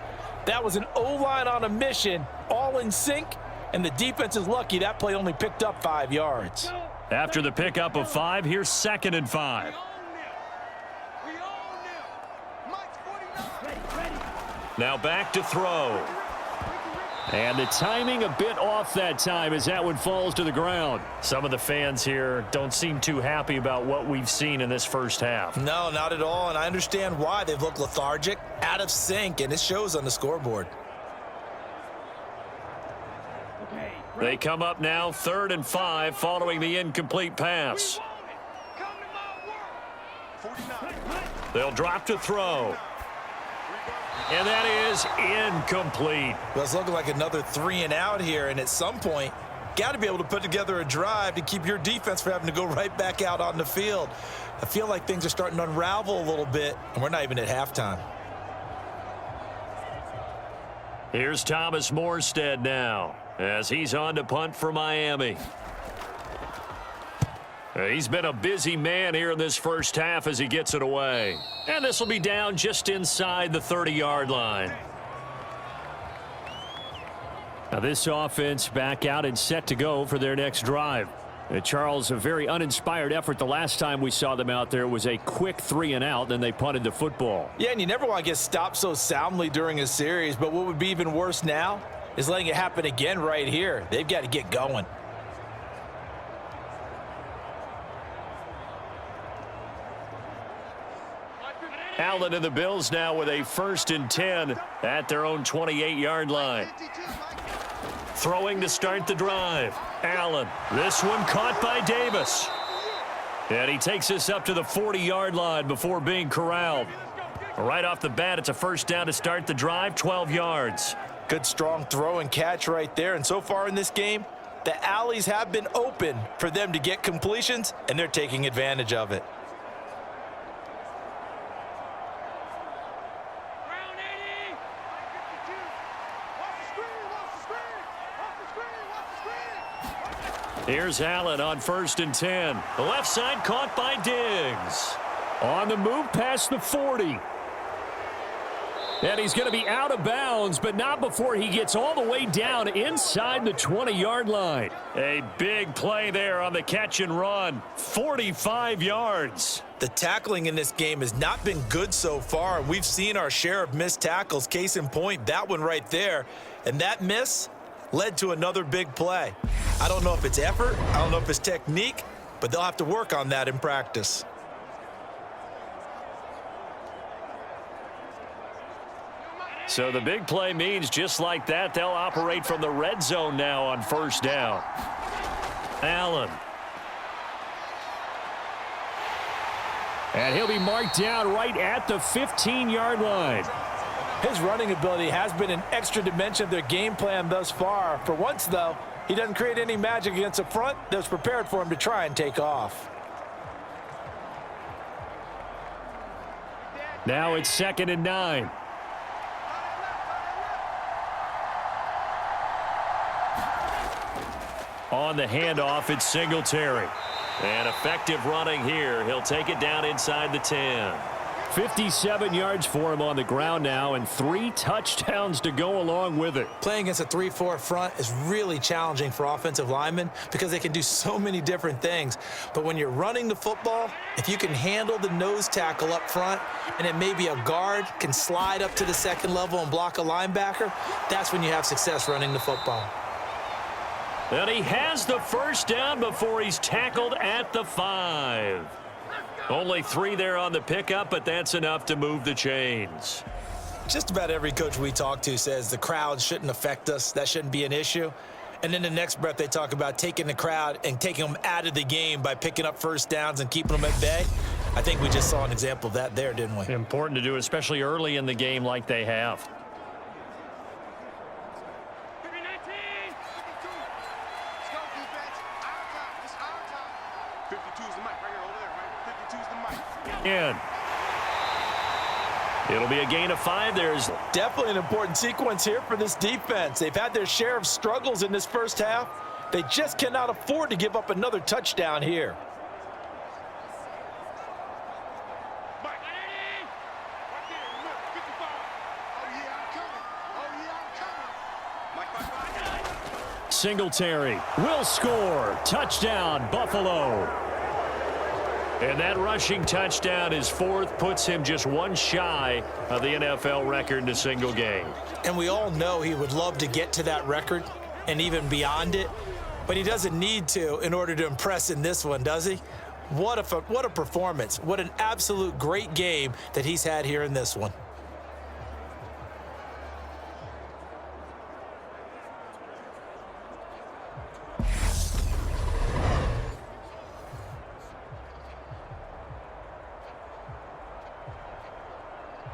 S3: That was an O-line on a mission, all in sync, and the defense is lucky that play only picked up 5 yards.
S2: After the pickup of 5, here's 2nd and 5. Now back to throw. And the timing a bit off that time as that one falls to the ground. Some of the fans here don't seem too happy about what we've seen in this first half.
S3: No, not at all, and I understand why. They've looked lethargic, out of sync, and it shows on the scoreboard.
S2: They come up now 3rd and 5 following the incomplete pass. They'll drop to throw. And that is incomplete.
S3: Well, it's looking like another 3 and out here, and at some point, got to be able to put together a drive to keep your defense from having to go right back out on the field. I feel like things are starting to unravel a little bit, and we're not even at halftime.
S2: Here's Thomas Morstead now as he's on to punt for Miami. He's been a busy man here in this first half as he gets it away. And this will be down just inside the 30-yard line. Now this offense back out and set to go for their next drive. Charles, a very uninspired effort. The last time we saw them out there was a quick 3 and out, then they punted the football.
S3: Yeah, and you never want to get stopped so soundly during a series, but what would be even worse now is letting it happen again right here. They've got to get going.
S2: Allen and the Bills now with a 1st and 10 at their own 28-yard line. Throwing to start the drive. Allen. This one caught by Davis. And he takes us up to the 40-yard line before being corralled. Right off the bat, it's a first down to start the drive, 12 yards.
S3: Good strong throw and catch right there. And so far in this game, the alleys have been open for them to get completions, and they're taking advantage of it.
S2: Here's Allen on 1st and 10. The left side caught by Diggs. On the move past the 40. And he's going to be out of bounds, but not before he gets all the way down inside the 20-yard line. A big play there on the catch and run. 45 yards.
S3: The tackling in this game has not been good so far. We've seen our share of missed tackles. Case in point, that one right there. And that miss led to another big play. I don't know if it's effort, I don't know if it's technique, but they'll have to work on that in practice.
S2: So the big play means just like that, they'll operate from the red zone now on 1st down. Allen. And he'll be marked down right at the 15-yard line.
S3: His running ability has been an extra dimension of their game plan thus far. For once, though, he doesn't create any magic against the front that was prepared for him to try and take off.
S2: Now it's 2nd and 9. On the handoff, it's Singletary. And effective running here. He'll take it down inside the 10. 57 yards for him on the ground now, and 3 touchdowns to go along with it.
S4: Playing against a 3-4 front is really challenging for offensive linemen because they can do so many different things. But when you're running the football, if you can handle the nose tackle up front, and it may be a guard can slide up to the second level and block a linebacker, that's when you have success running the football.
S2: And he has the first down before he's tackled at the 5. Only 3 there on the pickup, but that's enough to move the chains.
S3: Just about every coach we talk to says the crowd shouldn't affect us. That shouldn't be an issue. And then the next breath they talk about taking the crowd and taking them out of the game by picking up first downs and keeping them at bay. I think we just saw an example of that there, didn't we?
S2: Important to do, especially early in the game like they have. In. It'll be a gain of 5. There's
S3: definitely an important sequence here for this defense. They've had their share of struggles in this first half. They just cannot afford to give up another touchdown here.
S2: Singletary will score. Touchdown, Buffalo. And that rushing touchdown is 4th, puts him just 1 shy of the NFL record in a single game.
S4: And we all know he would love to get to that record and even beyond it, but he doesn't need to in order to impress in this one, does he? What a performance. What an absolute great game that he's had here in this one.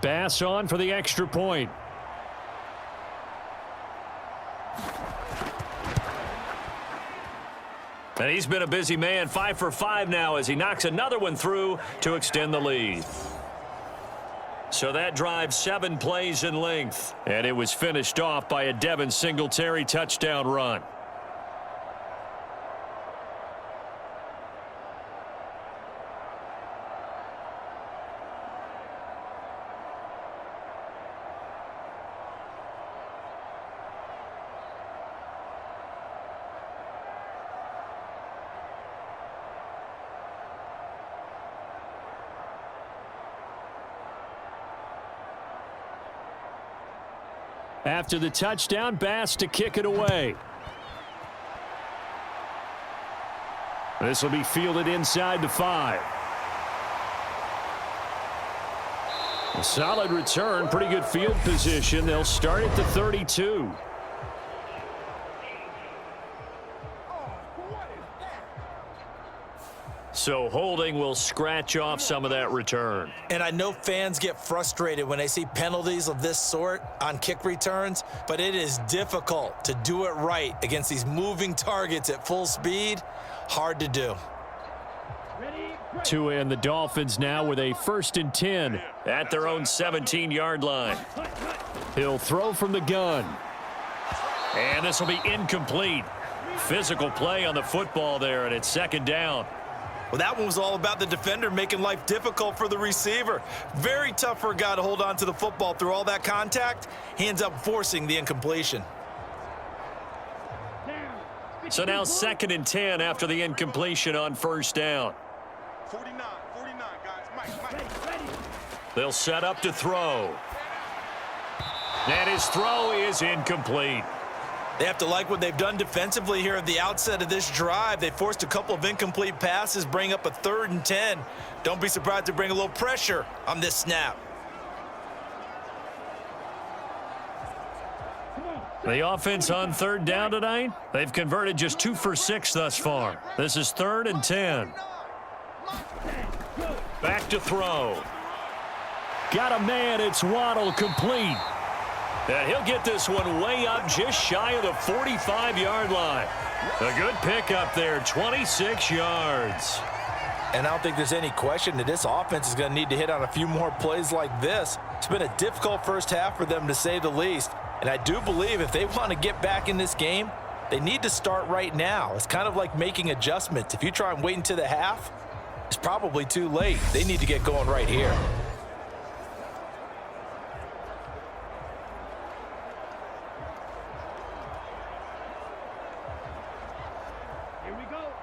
S2: Bass on for the extra point. And he's been a busy man. 5 for 5 now as he knocks another one through to extend the lead. So that drive 7 plays in length. And it was finished off by a Devin Singletary touchdown run. After the touchdown, Bass to kick it away. This will be fielded inside the 5. A solid return, pretty good field position. They'll start at the 32. So holding will scratch off some of that return.
S4: And I know fans get frustrated when they see penalties of this sort on kick returns, but it is difficult to do it right against these moving targets at full speed. Hard to do.
S2: Tua and the Dolphins now with a 1st and 10 at their own 17-yard line. He'll throw from the gun. And this will be incomplete. Physical play on the football there, and it's 2nd down.
S3: Well, that one was all about the defender making life difficult for the receiver. Very tough for a guy to hold on to the football through all that contact. He ends up forcing the incompletion.
S2: So now 2nd and 10 after the incompletion on 1st down.
S5: 49, guys. Mike.
S2: They'll set up to throw. And his throw is incomplete.
S3: They have to like what they've done defensively here at the outset of this drive. They forced a couple of incomplete passes, bring up a 3rd and 10. Don't be surprised to bring a little pressure on this snap.
S2: The offense on 3rd down tonight, they've converted just 2 for 6 thus far. This is 3rd and 10. Back to throw. Got a man, it's Waddle, complete. And he'll get this one way up just shy of the 45-yard line. A good pickup there, 26 yards.
S3: And I don't think there's any question that this offense is going to need to hit on a few more plays like this. It's been a difficult first half for them, to say the least. And I do believe if they want to get back in this game, they need to start right now. It's kind of like making adjustments. If you try and wait until the half, it's probably too late. They need to get going right here.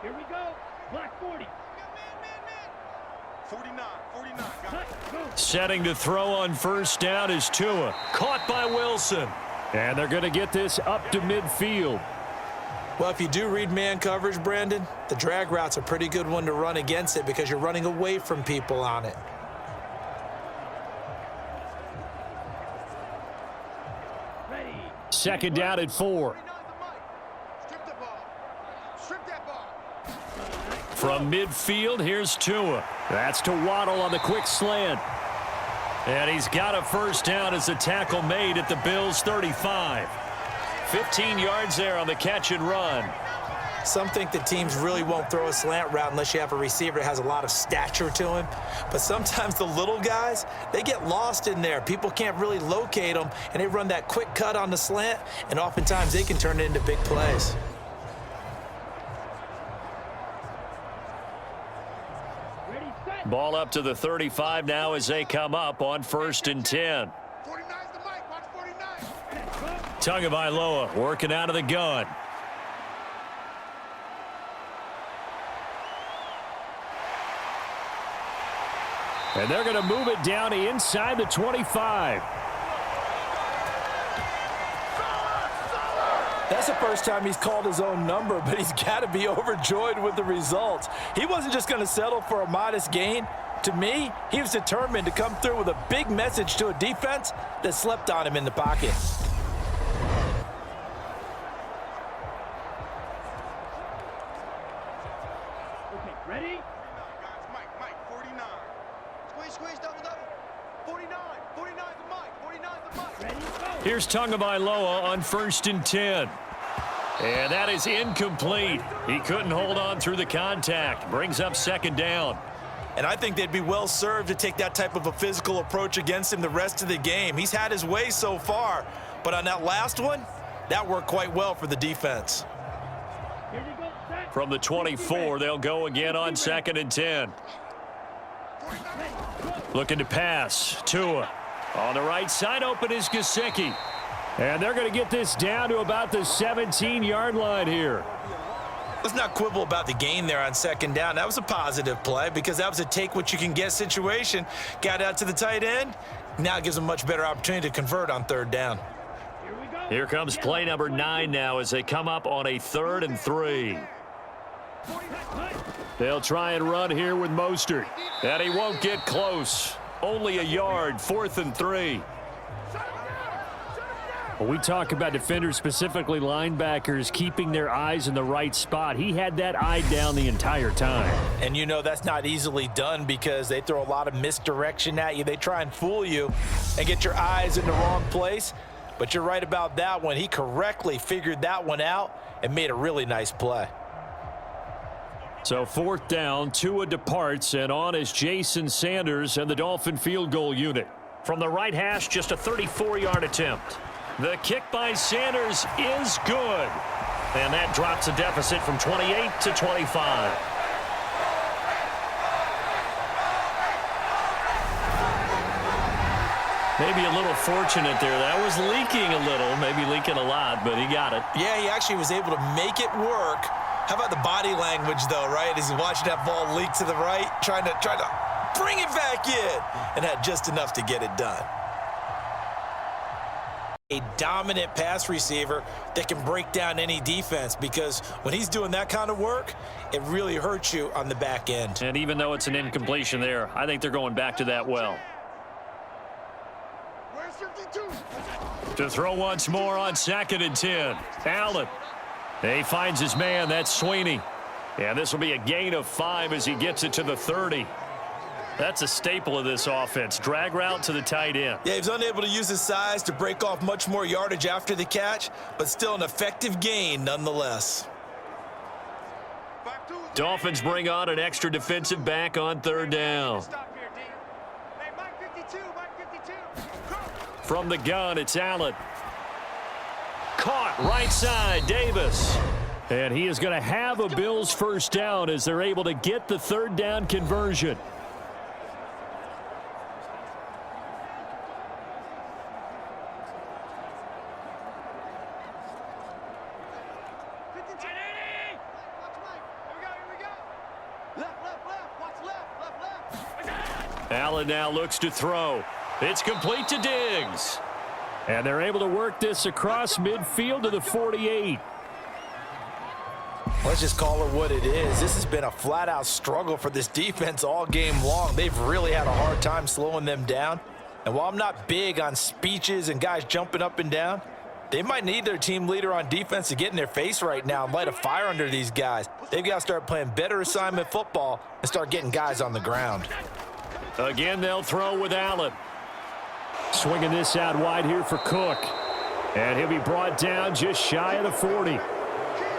S5: Here we go. Black 40.
S7: 49.
S2: Setting to throw on first down is Tua. Caught by Wilson. And they're going to get this up to midfield.
S4: Well, if you do read man coverage, Brandon, the drag route's a pretty good one to run against it because you're running away from people on it.
S5: Ready.
S2: Second down at 4.
S7: Strip the ball. Strip that ball.
S2: From midfield, here's Tua. That's to Waddle on the quick slant. And he's got a first down as the tackle made at the Bills' 35. 15 yards there on the catch and run.
S4: Some think that teams really won't throw a slant route unless you have a receiver that has a lot of stature to him. But sometimes the little guys, they get lost in there. People can't really locate them, and they run that quick cut on the slant, and oftentimes they can turn it into big plays.
S2: Ball up to the 35 now as they come up on 1st and 10.
S7: 49's the mic. Watch 49.
S2: Tagovailoa working out of the gun. And they're going to move it down inside the 25.
S3: That's the first time he's called his own number, but he's got to be overjoyed with the results. He wasn't just going to settle for a modest gain. To me, he was determined to come through with a big message to a defense that slept on him in the pocket.
S5: Okay, ready?
S7: Guys, Mike, 49.
S5: Squeeze, double. 49. 49's the mic. 49's the mic. Ready, go.
S2: Here's Tagovailoa on 1st and 10. And that is incomplete. He couldn't hold on through the contact. Brings up 2nd down.
S3: And I think they'd be well served to take that type of a physical approach against him the rest of the game. He's had his way so far, but on that last one, that worked quite well for the defense.
S5: Here we go. Set.
S2: From the 24, they'll go again on 2nd and 10. Looking to pass. Tua. On the right side, open is Gesicki. And they're going to get this down to about the 17-yard line here.
S3: Let's not quibble about the gain there on 2nd down. That was a positive play because that was a take-what-you-can-get situation. Got out to the tight end. Now it gives them a much better opportunity to convert on 3rd down.
S5: Here we go.
S2: Here comes play number 9 now as they come up on a 3rd and 3. They'll try and run here with Mostert. And he won't get close. Only a yard, 4th and 3. Well, we talk about defenders, specifically linebackers, keeping their eyes in the right spot. He had that eye down the entire time.
S3: And you know that's not easily done because they throw a lot of misdirection at you. They try and fool you and get your eyes in the wrong place. But you're right about that one. He correctly figured that one out and made a really nice play.
S2: So 4th down, Tua departs, and on is Jason Sanders and the Dolphin field goal unit. From the right hash, just a 34-yard attempt. The kick by Sanders is good. And that drops the deficit from 28 to 25. Maybe a little fortunate there. That was leaking a little, maybe leaking a lot, but he got it.
S3: Yeah, he actually was able to make it work. How about the body language, though, right? As he's watching that ball leak to the right, trying to bring it back in, and had just enough to get it done. A dominant pass receiver that can break down any defense because when he's doing that kind of work, it really hurts you on the back end.
S2: And even though it's an incompletion there, I think they're going back to that well.
S7: Where's 52?
S2: To throw once more on 2nd and 10. Allen. He finds his man. That's Sweeney. And this will be a gain of 5 as he gets it to the 30. That's a staple of this offense. Drag route to the tight end.
S3: Yeah, he was unable to use his size to break off much more yardage after the catch, but still an effective gain nonetheless.
S2: Dolphins bring on an extra defensive back on third down.
S7: Stop here, D. Hey, Mike 52, Mike 52.
S2: From the gun, it's Allen. Caught right side, Davis. And he is going to have a Bills first down as they're able to get the third down conversion. Allen now looks to throw. It's complete to Diggs. And they're able to work this across midfield to the 48.
S3: Let's just call it what it is. This has been a flat-out struggle for this defense all game long. They've really had a hard time slowing them down. And while I'm not big on speeches and guys jumping up and down, they might need their team leader on defense to get in their face right now and light a fire under these guys. They've got to start playing better assignment football and start getting guys on the ground.
S2: Again, they'll throw with Allen. Swinging this out wide here for Cook. And he'll be brought down just shy of the 40.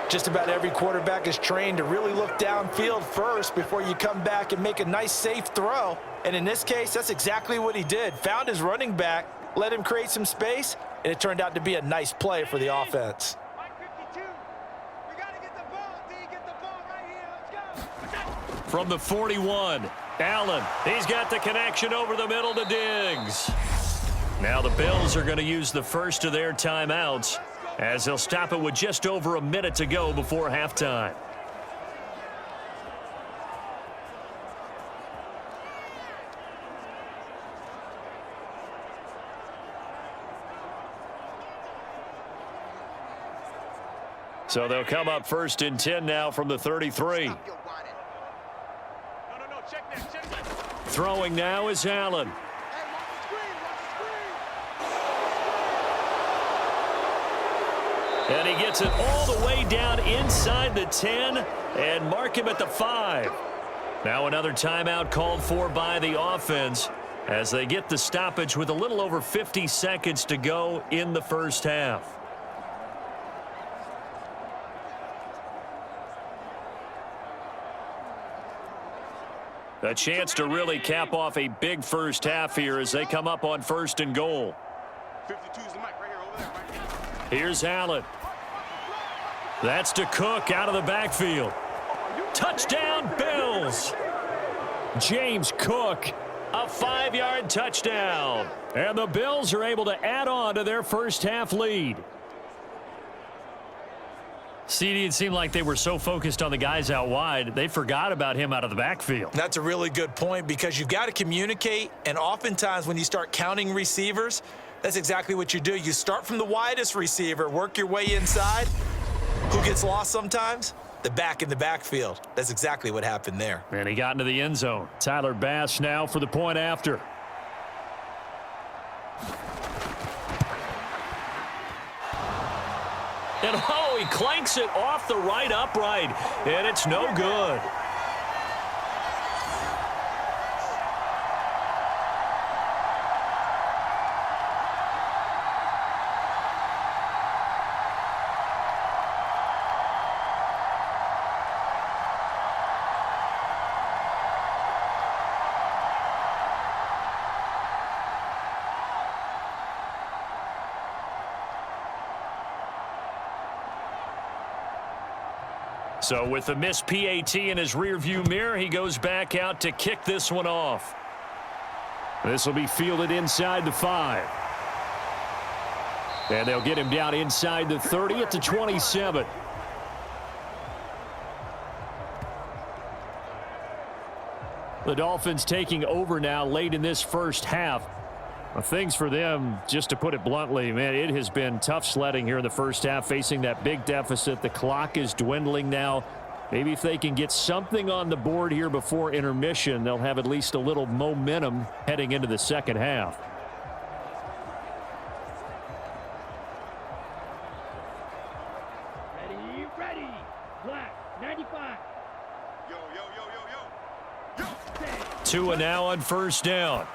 S3: Just about every quarterback is trained to really look downfield first before you come back and make a nice, safe throw. And in this case, that's exactly what he did. Found his running back, let him create some space, and it turned out to be a nice play for the offense.
S7: Mike 52. We got to get the ball, D. Get the ball right here. Let's go.
S2: From the 41, Allen. He's got the connection over the middle to Diggs. Now the Bills are going to use the first of their timeouts as they'll stop it with just over a minute to go before halftime. So they'll come up first and 10 now from the 33.
S7: Stop your whining. No, check that.
S2: Throwing now is Allen.
S7: Hey, watch the screen,
S2: And he gets it all the way down inside the 10 and mark him at the 5. Now another timeout called for by the offense as they get the stoppage with a little over 50 seconds to go in the first half. A chance to really cap off a big first half here as they come up on first and goal.
S7: 52's the mic right here, over there, right?
S2: Here's Allen. That's to Cook out of the backfield. Touchdown, Bills. James Cook, a 5-yard touchdown. And the Bills are able to add on to their first half lead. CD, it seemed like they were so focused on the guys out wide, they forgot about him out of the backfield.
S4: That's a really good point because you've got to communicate, and oftentimes when you start counting receivers, that's exactly what you do. You start from the widest receiver, work your way inside. Who gets lost sometimes? The back in the backfield. That's exactly what happened there.
S2: And he got into the end zone. Tyler Bass now for the point after. And oh, he clanks it off the right upright, and it's no good. So with the missed PAT in his rearview mirror, he goes back out to kick this one off. This will be fielded inside the 5. And they'll get him down inside the 30 at the 27. The Dolphins taking over now late in this first half. Things for them, just to put it bluntly, man, it has been tough sledding here in the first half, facing that big deficit. The clock is dwindling now. Maybe if they can get something on the board here before intermission, they'll have at least a little momentum heading into the second half.
S5: Ready. Black, 95.
S7: Yo.
S2: Tua now on first down.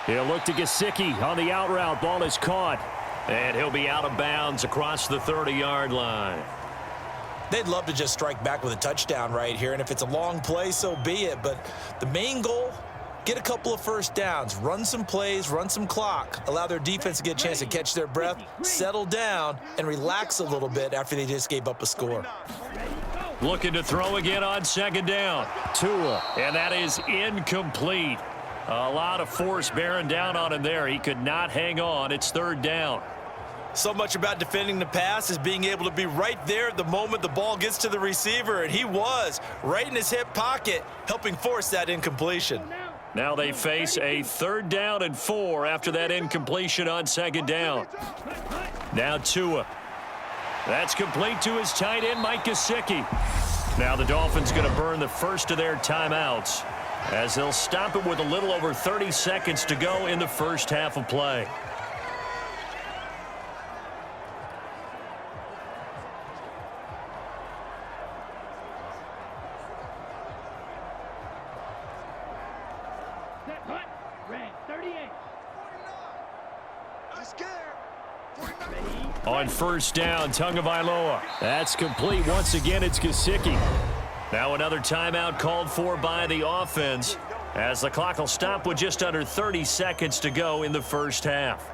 S2: He'll look to Gesicki on the out route. Ball is caught. And he'll be out of bounds across the 30-yard line.
S4: They'd love to just strike back with a touchdown right here, and if it's a long play, so be it. But the main goal, get a couple of first downs, run some plays, run some clock, allow their defense to get a chance to catch their breath, settle down, and relax a little bit after they just gave up a score.
S2: Looking to throw again on second down. Tua, and that is incomplete. A lot of force bearing down on him there. He could not hang on. It's third down.
S3: So much about defending the pass is being able to be right there at the moment the ball gets to the receiver, and he was right in his hip pocket, helping force that incompletion.
S2: Now they face a 3rd down and 4 after that incompletion on second down. Now Tua. That's complete to his tight end, Mike Gesicki. Now the Dolphins going to burn the first of their timeouts as they'll stop it with a little over 30 seconds to go in the first half of play. On first down, Tagovailoa. That's complete. Once again, it's Gesicki. Now another timeout called for by the offense as the clock will stop with just under 30 seconds to go in the first half.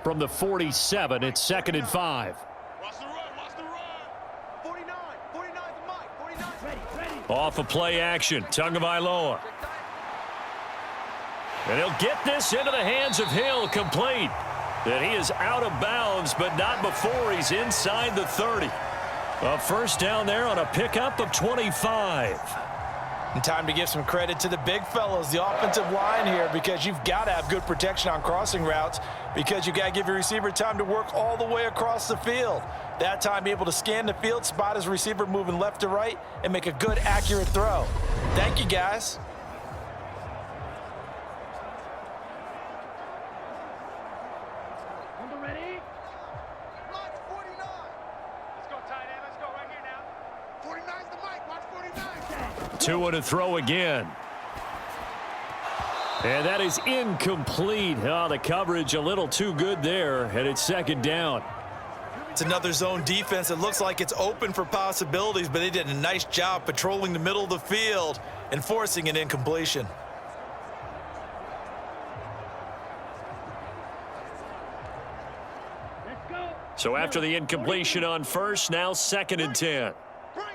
S2: From the 47, it's 2nd and 5. Off of play action, Tagovailoa. And he'll get this into the hands of Hill, complete. And he is out of bounds, but not before he's inside the 30. A first down there on a pickup of 25.
S3: And time to give some credit to the big fellas, the offensive line here, because you've got to have good protection on crossing routes because you got to give your receiver time to work all the way across the field. That time, be able to scan the field, spot his receiver moving left to right, and make a good, accurate throw. Thank you, guys.
S7: Ready? Watch 49. Let's go, tight end. Let's go right here now. 49's the mic. Watch 49.
S2: Tua to throw again. And that is incomplete. Oh, the coverage a little too good there, and it's 2nd down.
S3: It's another zone defense. It looks like it's open for possibilities, but they did a nice job patrolling the middle of the field and forcing an incompletion.
S2: So after the incompletion on first, now 2nd and 10.
S7: Bring it.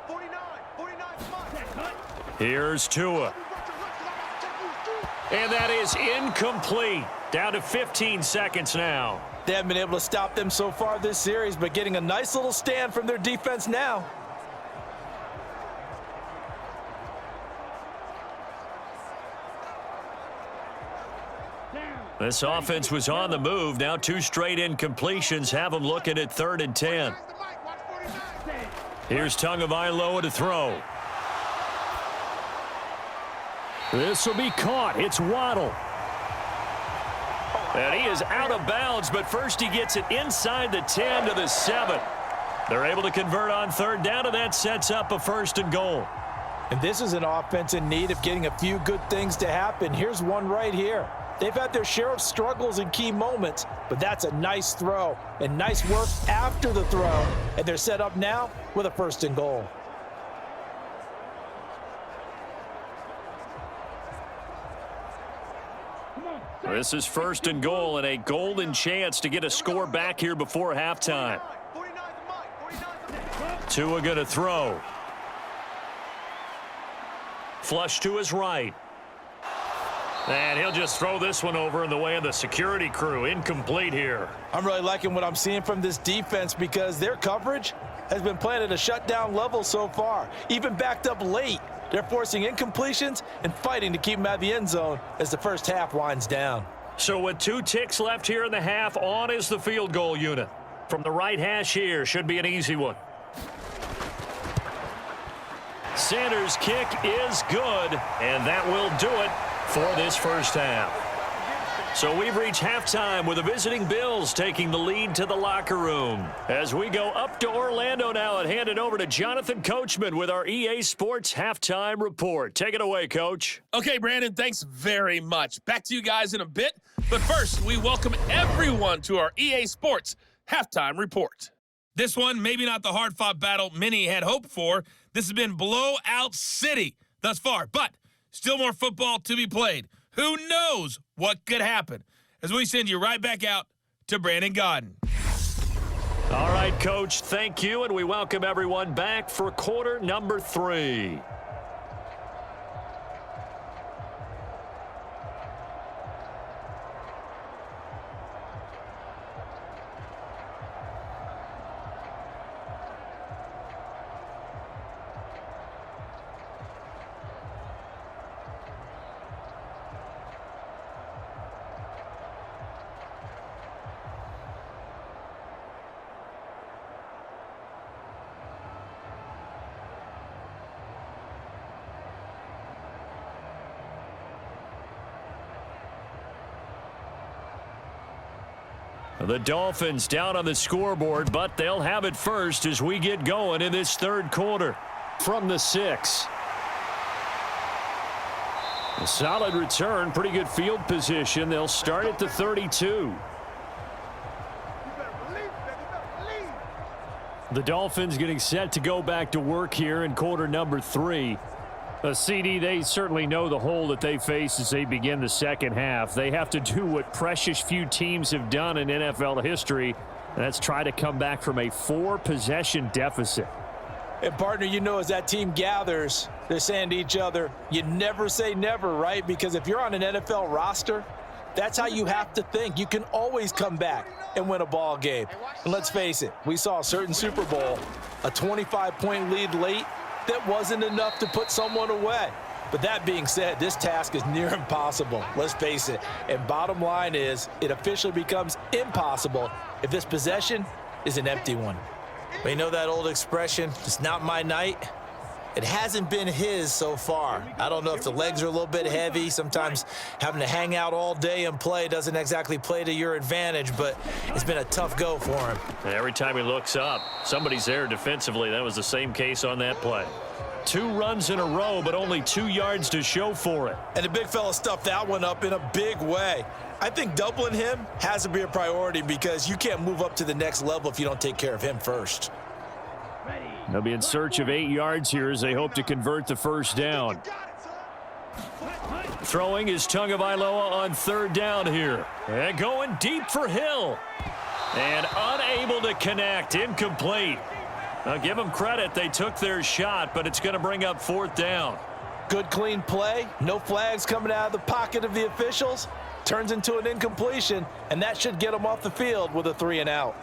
S7: 49. 49's
S2: Here's Tua. And that is incomplete. Down to 15 seconds now.
S3: They haven't been able to stop them so far this series, but getting a nice little stand from their defense now.
S2: This offense was on the move. Now 2 straight incompletions have them looking at 3rd and 10. Here's Tagovailoa to throw. This will be caught. It's Waddle. And he is out of bounds, but first he gets it inside the 10 to the 7. They're able to convert on 3rd down, and that sets up a 1st and goal.
S3: And this is an offense in need of getting a few good things to happen. Here's one right here. They've had their share of struggles in key moments, but that's a nice throw and nice work after the throw. And they're set up now with a 1st and goal.
S2: This is 1st and goal and a golden chance to get a score back here before halftime. Tua going to throw. Flush to his right. And he'll just throw this one over in the way of the security crew. Incomplete here.
S3: I'm really liking what I'm seeing from this defense because their coverage has been playing at a shutdown level so far. Even backed up late. They're forcing incompletions and fighting to keep them out of the end zone as the first half winds down.
S2: So with 2 ticks left here in the half, on is the field goal unit. From the right hash here, should be an easy one. Sanders' kick is good, and that will do it for this first half. So we've reached halftime with the visiting Bills taking the lead to the locker room. As we go up to Orlando now and hand it over to Jonathan Coachman with our EA Sports Halftime Report. Take it away, Coach.
S8: Okay, Brandon, thanks very much. Back to you guys in a bit. But first, we welcome everyone to our EA Sports Halftime Report. This one, maybe not the hard-fought battle many had hoped for. This has been blowout city thus far, but still more football to be played. Who knows what could happen? As we send you right back out to Brandon Godden.
S2: All right, Coach, thank you, and we welcome everyone back for quarter number 3. The Dolphins down on the scoreboard, but they'll have it first as we get going in this third quarter. From the 6. A solid return, pretty good field position. They'll start at the 32. The Dolphins getting set to go back to work here in quarter number 3. CD, they certainly know the hole that they face as they begin the second half. They have to do what precious few teams have done in NFL history, and that's try to come back from a 4-possession deficit.
S3: And, partner, you know, as that team gathers, they're saying to each other, you never say never, right? Because if you're on an NFL roster, that's how you have to think. You can always come back and win a ball game. And let's face it, we saw a certain Super Bowl, a 25-point lead late, that wasn't enough to put someone away. But that being said, this task is near impossible. Let's face it. And bottom line is, it officially becomes impossible if this possession is an empty one.
S4: But you know that old expression, it's not my night? It hasn't been his so far. I don't know if the legs are a little bit heavy. Sometimes having to hang out all day and play doesn't exactly play to your advantage, but it's been a tough go for him.
S2: And every time he looks up, somebody's there defensively. That was the same case on that play. 2 runs in a row, but only 2 yards to show for it.
S3: And the big fella stuffed that one up in a big way. I think doubling him has to be a priority because you can't move up to the next level if you don't take care of him first.
S2: They'll be in search of 8 yards here as they hope to convert the first down. Throwing is Tagovailoa on third down here. And going deep for Hill. And unable to connect. Incomplete. Now give them credit. They took their shot, but it's going to bring up fourth down.
S3: Good, clean play. No flags coming out of the pocket of the officials. Turns into an incompletion, and that should get them off the field with a 3-and-out.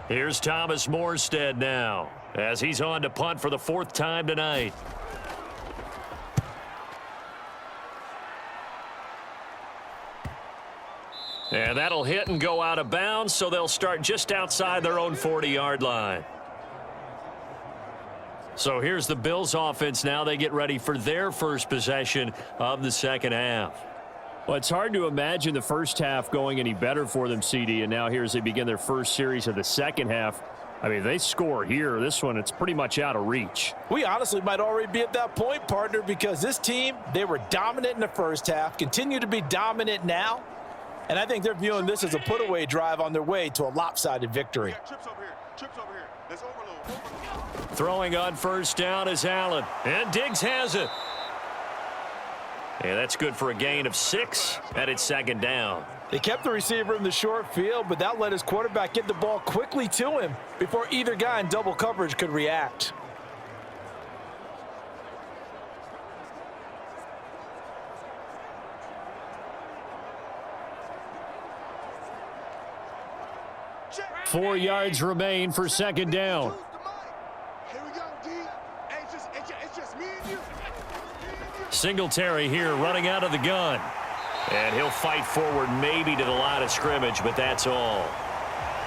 S2: Here's Thomas Morstead now as he's on to punt for the 4th time tonight. And that'll hit and go out of bounds, so they'll start just outside their own 40-yard line. So here's the Bills offense now. They get ready for their first possession of the second half. Well, it's hard to imagine the first half going any better for them, CD, and now here as they begin their first series of the second half. I mean, they score here. This one, it's pretty much out of reach.
S3: We honestly might already be at that point, partner, because this team, they were dominant in the first half, continue to be dominant now, and I think they're viewing this as a put-away drive on their way to a lopsided victory.
S2: Throwing on first down is Allen, and Diggs has it. Yeah, that's good for a gain of 6, and it's second down.
S3: They kept the receiver in the short field, but that let his quarterback get the ball quickly to him before either guy in double coverage could react.
S7: Check.
S2: 4 yards remain for second down.
S7: Here we go, D. Hey, it's just me and you.
S2: Singletary here running out of the gun. And he'll fight forward maybe to the line of scrimmage, but that's all.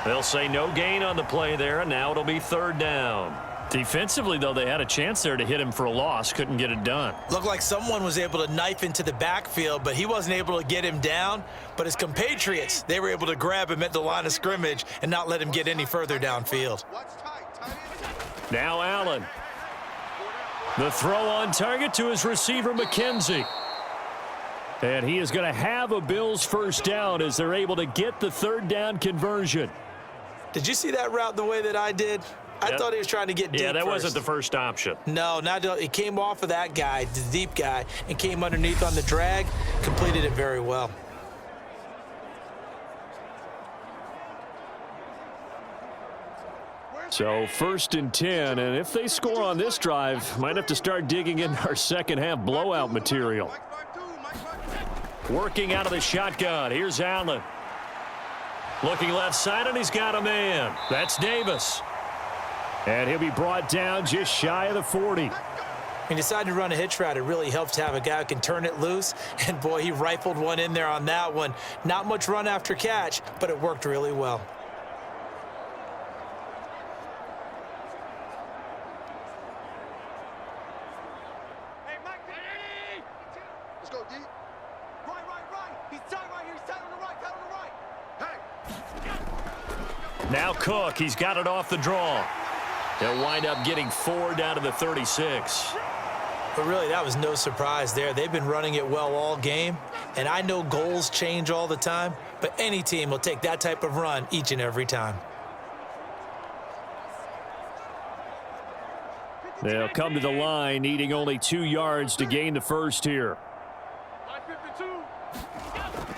S2: They'll say no gain on the play there, and now it'll be third down. Defensively, though, they had a chance there to hit him for a loss. Couldn't get it done.
S4: Looked like someone was able to knife into the backfield, but he wasn't able to get him down. But his compatriots, they were able to grab him at the line of scrimmage and not let him get any further downfield.
S2: Now Allen. The throw on target to his receiver, McKenzie. And he is going to have a Bills first down as they're able to get the third down conversion.
S4: Did you see that route the way that I did? I thought he was trying to get deep.
S2: Yeah, that
S4: first.
S2: wasn't the first option.
S4: No, it came off of that guy, the deep guy, and came underneath on the drag, completed it very well.
S2: So 1st and 10, and if they score on this drive, might have to start digging in our second half blowout material. Working out of the shotgun. Here's Allen. Looking left side, and he's got a man. That's Davis. And he'll be brought down just shy of the 40.
S4: He decided to run a hitch route. It really helps to have a guy who can turn it loose. And, boy, he rifled one in there on that one. Not much run after catch, but it worked really well.
S5: Hey, Mike, let's go deep. Right. He's tight right here. He's tight on the right. Hey.
S2: Now Cook. He's got it off the draw. They'll wind up getting 4 down to the 36.
S4: But really, that was no surprise there. They've been running it well all game. And I know goals change all the time, but any team will take that type of run each and every time.
S2: They'll come to the line, needing only 2 yards to gain the first here.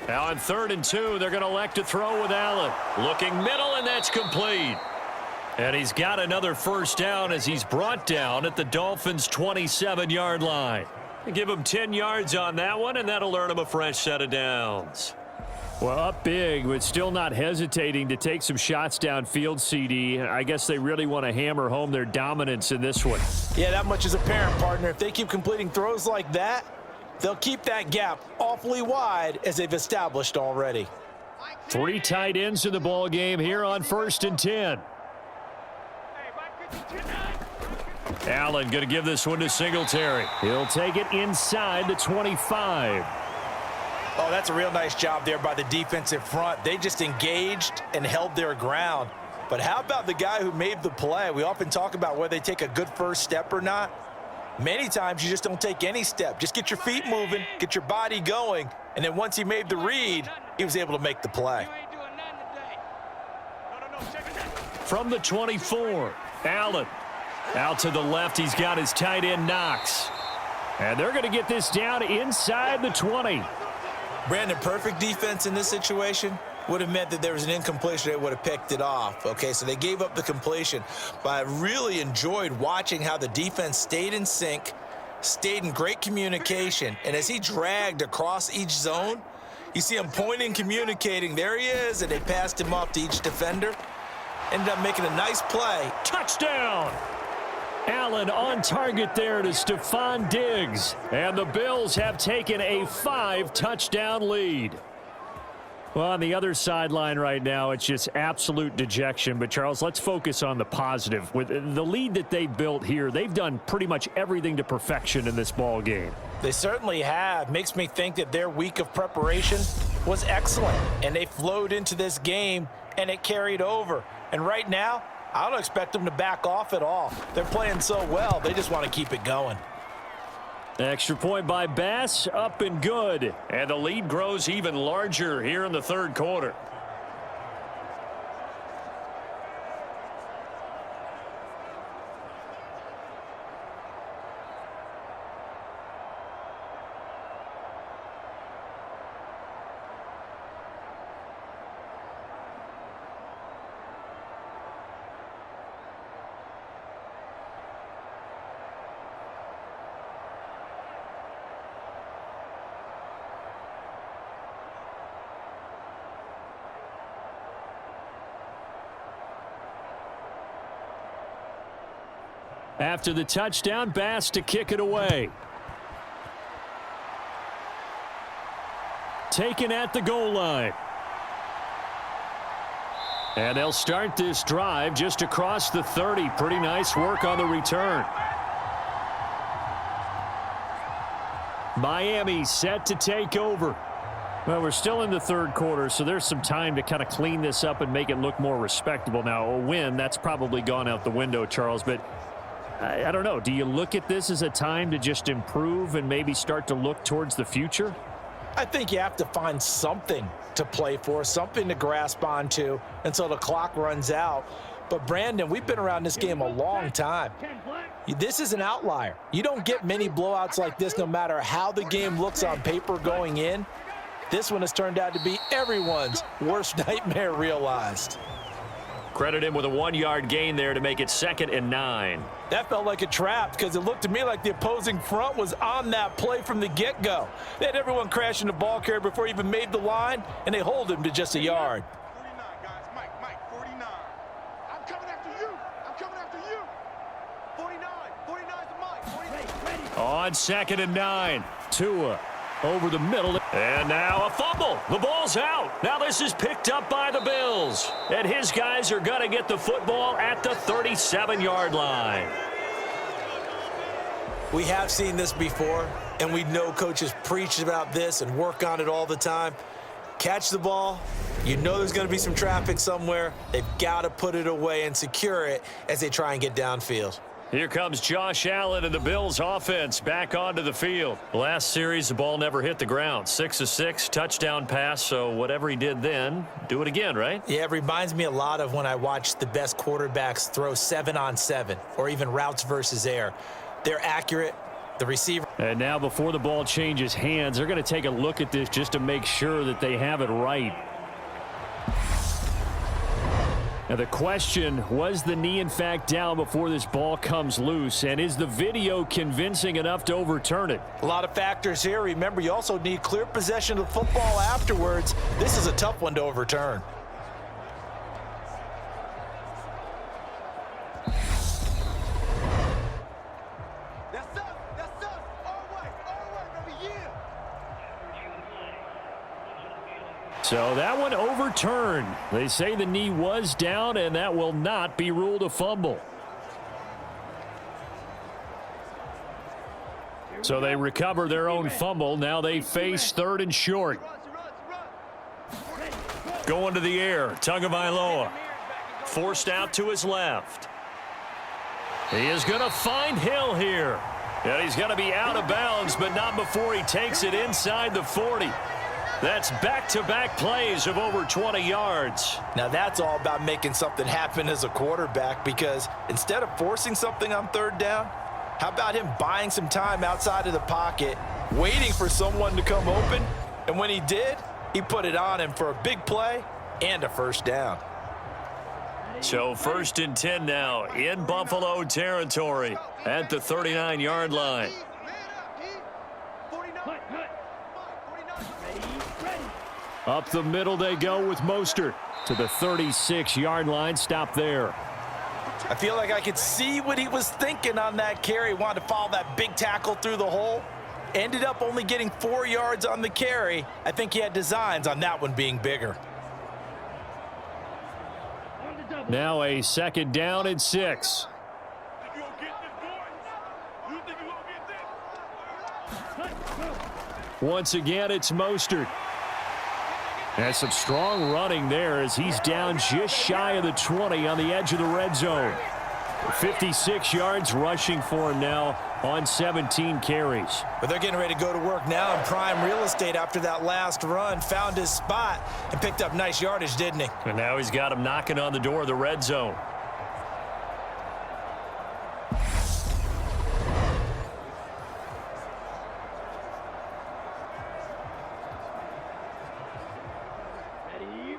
S2: Now on 3rd and 2, they're going to elect to throw with Allen. Looking middle, and that's complete. And he's got another first down as he's brought down at the Dolphins' 27-yard line. Give him 10 yards on that one, and that'll earn him a fresh set of downs. Well, up big, but still not hesitating to take some shots downfield, CD. I guess they really want to hammer home their dominance in this one.
S3: Yeah, that much is apparent, partner. If they keep completing throws like that, they'll keep that gap awfully wide as they've established already.
S2: 3 tight ends in the ball game here on 1st and 10. Allen going to give this one to Singletary. He'll take it inside the 25.
S3: Oh, that's a real nice job there by the defensive front. They just engaged and held their ground. But how about the guy who made the play? We often talk about whether they take a good first step or not. Many times you just don't take any step. Just get your feet moving, get your body going, and then once he made the read, he was able to make the play.
S2: From the 24, Allen. Out to the left, he's got his tight end Knox. And they're going to get this down inside the 20.
S4: Brandon, perfect defense in this situation would have meant that there was an incompletion. They would have picked it off. Okay, so they gave up the completion. But I really enjoyed watching how the defense stayed in sync, stayed in great communication. And as he dragged across each zone, you see him pointing, communicating. There he is, and they passed him off to each defender. Ended up making a nice play.
S2: Touchdown! Allen on target there to Stephon Diggs. And the Bills have taken a 5-touchdown lead. Well, on the other sideline right now, it's just absolute dejection. But, Charles, let's focus on the positive. With the lead that they built here, they've done pretty much everything to perfection in this ball game.
S3: They certainly have. Makes me think that their week of preparation was excellent. And they flowed into this game, and it carried over. And right now, I don't expect them to back off at all. They're playing so well, they just want to keep it going.
S2: Extra point by Bass, up and good. And the lead grows even larger here in the 3rd quarter. After the touchdown, Bass to kick it away. Taken at the goal line. And they'll start this drive just across the 30. Pretty nice work on the return. Miami set to take over. Well, we're still in the third quarter, so there's some time to kind of clean this up and make it look more respectable. Now, a win, that's probably gone out the window, Charles, but I don't know. Do you look at this as a time to just improve and maybe start to look towards the future?
S3: I think you have to find something to play for, something to grasp onto until the clock runs out. But, Brandon, we've been around this game a long time. This is an outlier. You don't get many blowouts like this no matter how the game looks on paper going in. This one has turned out to be everyone's worst nightmare realized.
S2: Credit him with a 1-yard gain there to make it 2nd and 9.
S3: That felt like a trap because it looked to me like the opposing front was on that play from the get-go. They had everyone crashing the ball carrier before he even made the line, and they hold him to just a yard.
S7: 49, guys. Mike, 49. I'm coming after you. I'm coming after you. 49. 49 to Mike. 49.
S2: On 2nd and 9, Tua over the middle. And now a fumble. The ball's out. Now this is picked up by the Bills. And his guys are going to get the football at the 37-yard line.
S4: We have seen this before, and we know coaches preach about this and work on it all the time. Catch the ball. You know there's going to be some traffic somewhere. They've got to put it away and secure it as they try and get downfield.
S2: Here comes Josh Allen and the Bills offense back onto the field. Last series, the ball never hit the ground. 6 of 6, touchdown pass, so whatever he did then, do it again, right?
S4: Yeah, it reminds me a lot of when I watch the best quarterbacks throw 7-on-7 or even routes versus air. They're accurate. The receiver.
S2: And now before the ball changes hands, they're going to take a look at this just to make sure that they have it right. Now the question, was the knee in fact down before this ball comes loose? And is the video convincing enough to overturn it?
S3: A lot of factors here. Remember, you also need clear possession of the football afterwards. This is a tough one to overturn.
S7: That's us. That's us. All right, baby. Yeah.
S2: So that one overturned. They say the knee was down, and that will not be ruled a fumble. So they recover their own fumble. Now they face 3rd and short. Going to the air, Tagovailoa. Forced out to his left. He is going to find Hill here. And he's going to be out of bounds, but not before he takes it inside the 40. That's back-to-back plays of over 20 yards.
S3: Now that's all about making something happen as a quarterback, because instead of forcing something on 3rd down, how about him buying some time outside of the pocket, waiting for someone to come open, and when he did, he put it on him for a big play and a 1st down.
S2: So 1st and 10 now in Buffalo territory at the 39-yard line. Up the middle they go with Mostert to the 36-yard line. Stop there.
S3: I feel like I could see what he was thinking on that carry. Wanted to follow that big tackle through the hole. Ended up only getting 4 yards on the carry. I think he had designs on that one being bigger.
S2: Now a 2nd down and 6. Once again, it's Mostert. And some strong running there as he's down just shy of the 20 on the edge of the red zone. 56 yards rushing for him now on 17 carries.
S3: But they're getting ready to go to work now in prime real estate after that last run. Found his spot and picked up nice yardage, didn't he?
S2: And now he's got him knocking on the door of the red zone.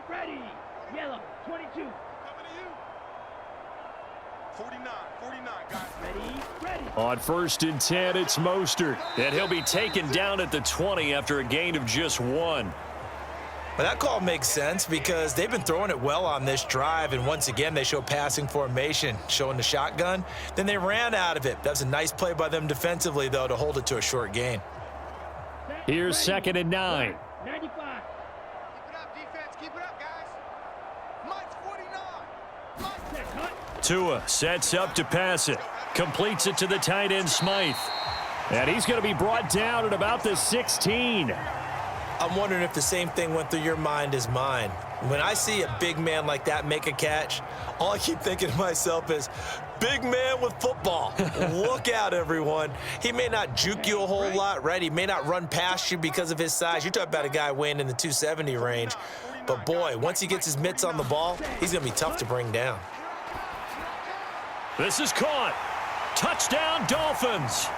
S7: Ready. Yellow, 22. Coming to you. 49, guys. Ready.
S2: On 1st and 10, it's Mostert. And he'll be taken down at the 20 after a gain of just 1.
S3: Well, that call makes sense because they've been throwing it well on this drive, and once again they show passing formation, showing the shotgun. Then they ran out of it. That was a nice play by them defensively, though, to hold it to a short gain.
S2: Here's 2nd and 9.
S7: 95. Keep it up, defense. Keep it up, guys. Mike's 49.
S2: Tua sets up to pass it. Completes it to the tight end, Smythe. And he's going to be brought down at about the 16.
S4: I'm wondering if the same thing went through your mind as mine. When I see a big man like that make a catch, all I keep thinking to myself is, big man with football. Look out, everyone. He may not juke you a whole lot, right? He may not run past you because of his size. You're talking about a guy weighing in the 270 range. But, boy, once he gets his mitts on the ball, he's going to be tough to bring down.
S2: This is caught. Touchdown, Dolphins.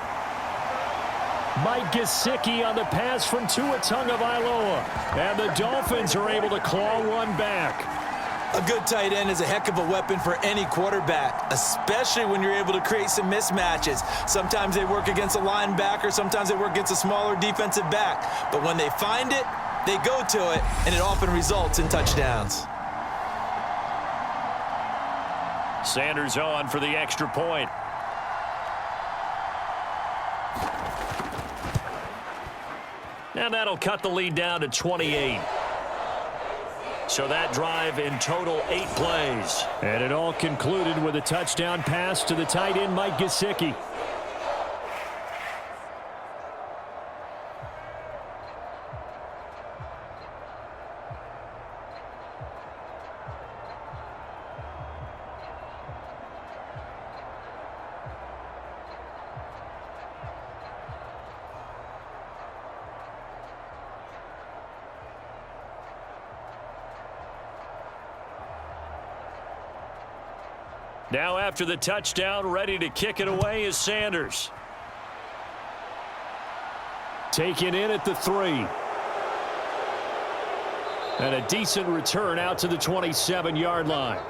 S2: Mike Gesicki on the pass from Tua Tagovailoa. And the Dolphins are able to claw one back.
S4: A good tight end is a heck of a weapon for any quarterback, especially when you're able to create some mismatches. Sometimes they work against a linebacker, sometimes they work against a smaller defensive back. But when they find it, they go to it, and it often results in touchdowns.
S2: Sanders on for the extra point. And that'll cut the lead down to 28. So that drive in total 8 plays. And it all concluded with a touchdown pass to the tight end, Mike Gesicki. Now after the touchdown, ready to kick it away is Sanders. Taken in at the 3. And a decent return out to the 27-yard line.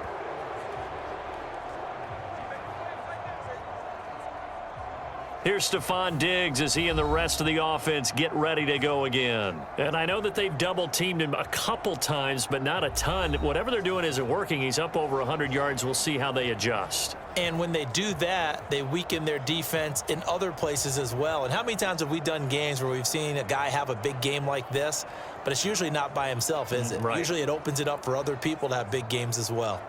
S2: Here's Stephon Diggs as he and the rest of the offense get ready to go again. And I know that they've double-teamed him a couple times, but not a ton. Whatever they're doing isn't working. He's up over 100 yards. We'll see how they adjust.
S4: And when they do that, they weaken their defense in other places as well. And how many times have we done games where we've seen a guy have a big game like this, but it's usually not by himself, is it?
S2: Right.
S4: Usually it opens it up for other people to have big games as well.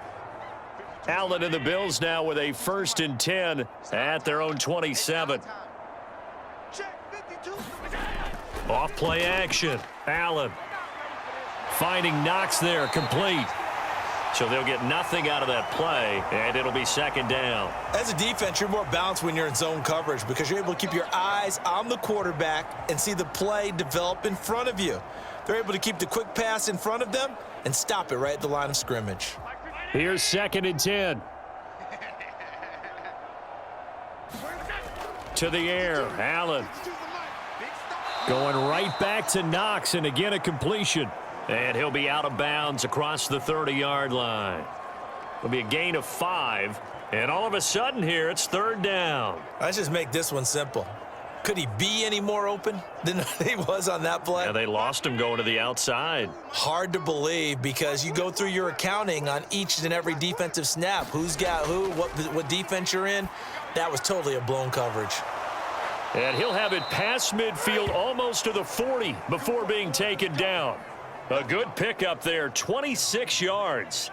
S2: Allen and the Bills now with a 1st and 10 at their own 27. Off play action. Allen finding Knox there, complete. So they'll get nothing out of that play, and it'll be 2nd down.
S4: As a defense, you're more balanced when you're in zone coverage because you're able to keep your eyes on the quarterback and see the play develop in front of you. They're able to keep the quick pass in front of them and stop it right at the line of scrimmage.
S2: Here's 2nd and 10. To the air, Allen. Going right back to Knox, and again a completion. And he'll be out of bounds across the 30-yard line. It'll be a gain of 5. And all of a sudden here, it's 3rd down.
S4: Let's just make this one simple. Could he be any more open than he was on that play?
S2: Yeah, they lost him going to the outside.
S4: Hard to believe because you go through your accounting on each and every defensive snap. Who's got who, what defense you're in. That was totally a blown coverage.
S2: And he'll have it past midfield almost to the 40 before being taken down. A good pickup there, 26 yards.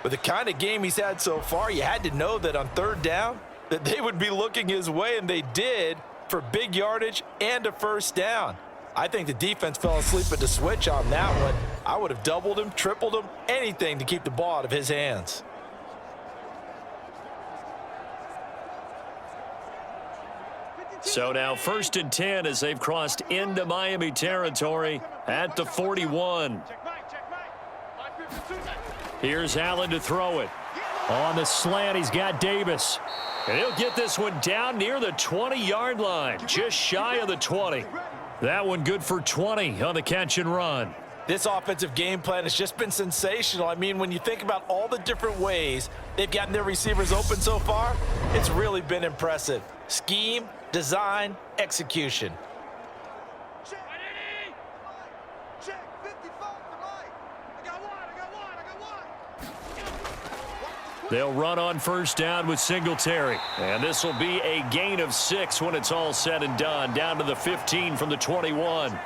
S3: With the kind of game he's had so far, you had to know that on 3rd down that they would be looking his way, and they did, for big yardage and a 1st down. I think the defense fell asleep at the switch on that one. I would have doubled him, tripled him, anything to keep the ball out of his hands.
S2: So now 1st and 10 as they've crossed into Miami territory at the 41. Here's Allen to throw it. On the slant, he's got Davis. And he'll get this one down near the 20-yard line, just shy of the 20. That one good for 20 on the catch and run.
S3: This offensive game plan has just been sensational. I mean, when you think about all the different ways they've gotten their receivers open so far, it's really been impressive. Scheme, design, execution.
S2: They'll run on 1st down with Singletary. And this will be a gain of 6 when it's all said and done, down to the 15 from the 21.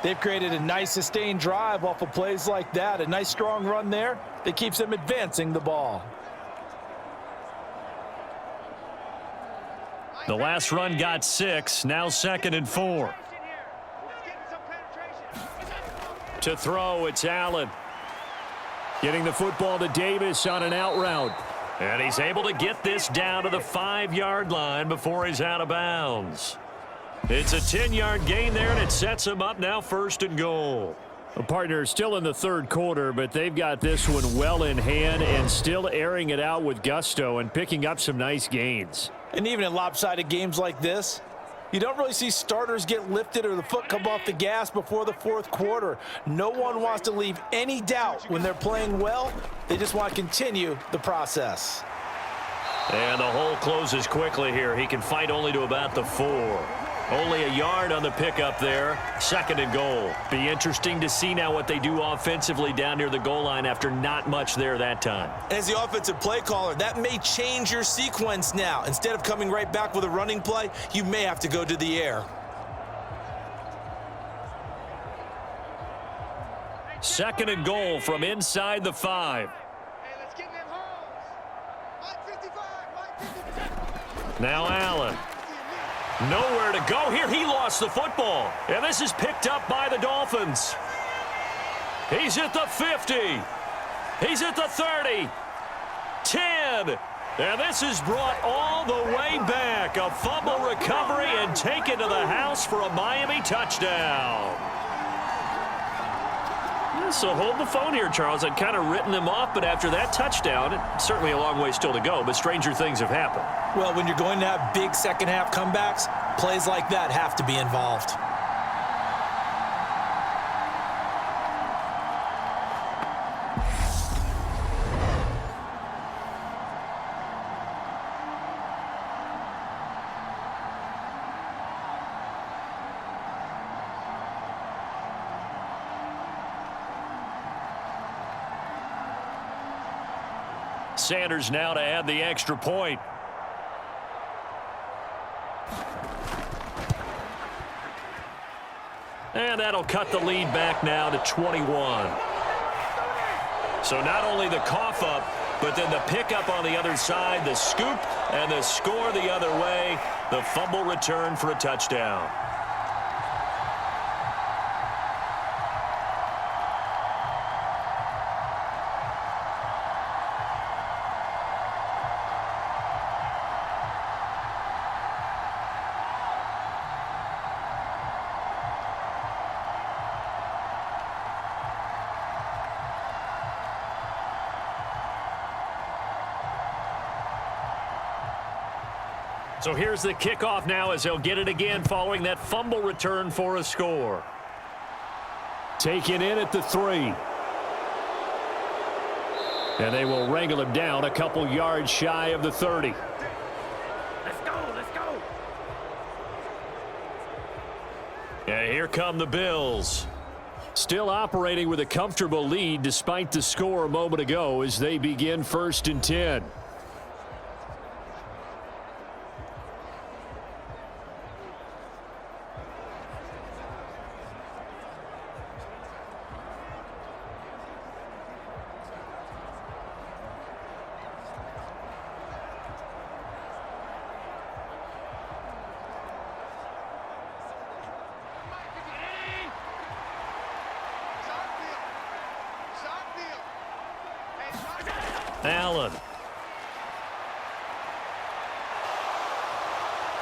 S3: They've created a nice sustained drive off of plays like that. A nice strong run there that keeps them advancing the ball.
S2: The last run got 6, now 2nd and 4. To throw, it's Allen. Getting the football to Davis on an out route. And he's able to get this down to the 5-yard line before he's out of bounds. It's a 10-yard gain there, and it sets him up now 1st and goal. A partner still in the 3rd quarter, but they've got this one well in hand and still airing it out with gusto and picking up some nice gains.
S3: And even in lopsided games like this, you don't really see starters get lifted or the foot come off the gas before the 4th quarter. No one wants to leave any doubt when they're playing well. They just want to continue the process.
S2: And the hole closes quickly here. He can fight only to about the 4. Only a yard on the pickup there. 2nd and goal. Be interesting to see now what they do offensively down near the goal line after not much there that time.
S4: As the offensive play caller, that may change your sequence now. Instead of coming right back with a running play, you may have to go to the air.
S2: 2nd and goal from inside the 5.
S7: Hey, let's get in them holes. Mike 55, Mike 55.
S2: Now Allen. Nowhere to go here. He lost the football. And this is picked up by the Dolphins. He's at the 50. He's at the 30. 10. And this is brought all the way back. A fumble recovery and taken to the house for a Miami touchdown.
S6: So hold the phone here, Charles. I'd kind of written them off, but after that touchdown, it's certainly a long way still to go, but stranger things have happened.
S4: Well, when you're going to have big second-half comebacks, plays like that have to be involved.
S2: Sanders now to add the extra point. And that'll cut the lead back now to 21. So not only the cough up, but then the pickup on the other side, the scoop, and the score the other way. The fumble return for a touchdown. So here's the kickoff now as they'll get it again following that fumble return for a score. Taken in at the 3. And they will wrangle him down a couple yards shy of the 30.
S7: Let's go, let's go.
S2: And here come the Bills. Still operating with a comfortable lead despite the score a moment ago as they begin 1st and 10. Allen.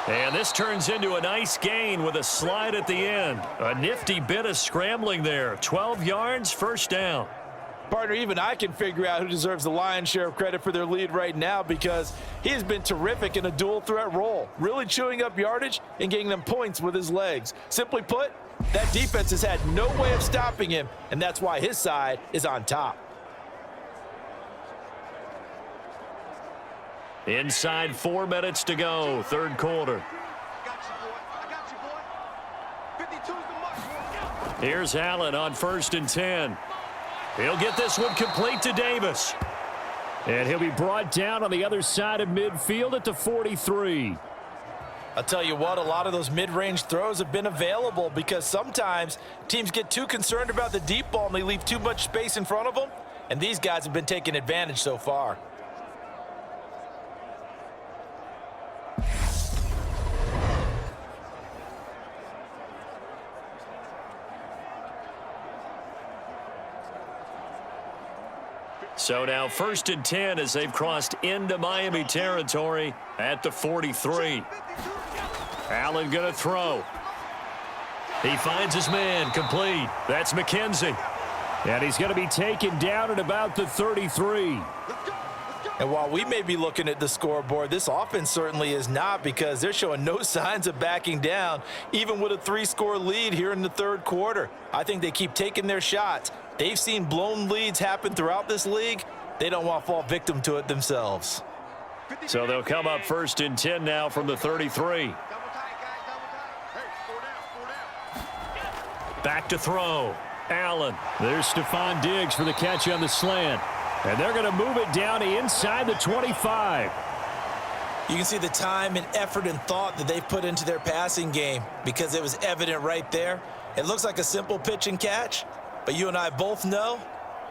S2: And this turns into a nice gain with a slide at the end. A nifty bit of scrambling there. 12 yards, 1st down.
S3: Partner, even I can figure out who deserves the lion's share of credit for their lead right now because he has been terrific in a dual threat role, really chewing up yardage and getting them points with his legs. Simply put, that defense has had no way of stopping him, and that's why his side is on top.
S2: Inside 4 minutes to go, 3rd quarter.
S7: I got you, boy. I got you, boy. 52's the mark, boy.
S2: Here's Allen on 1st and 10. He'll get this one complete to Davis. And he'll be brought down on the other side of midfield at the 43.
S3: I'll tell you what, a lot of those mid-range throws have been available because sometimes teams get too concerned about the deep ball and they leave too much space in front of them. And these guys have been taking advantage so far.
S2: So now 1st and 10 as they've crossed into Miami territory at the 43. Allen going to throw. He finds his man, complete. That's McKenzie. And he's going to be taken down at about the 33.
S3: And while we may be looking at the scoreboard, this offense certainly is not, because they're showing no signs of backing down, even with a 3-score lead here in the third quarter. I think they keep taking their shots. They've seen blown leads happen throughout this league. They don't want to fall victim to it themselves.
S2: So they'll come up 1st and 10 now from the 33. Back to throw. Allen. There's Stephon Diggs for the catch on the slant. And they're going to move it down inside the 25.
S4: You can see the time and effort and thought that they've put into their passing game, because it was evident right there. It looks like a simple pitch and catch, but you and I both know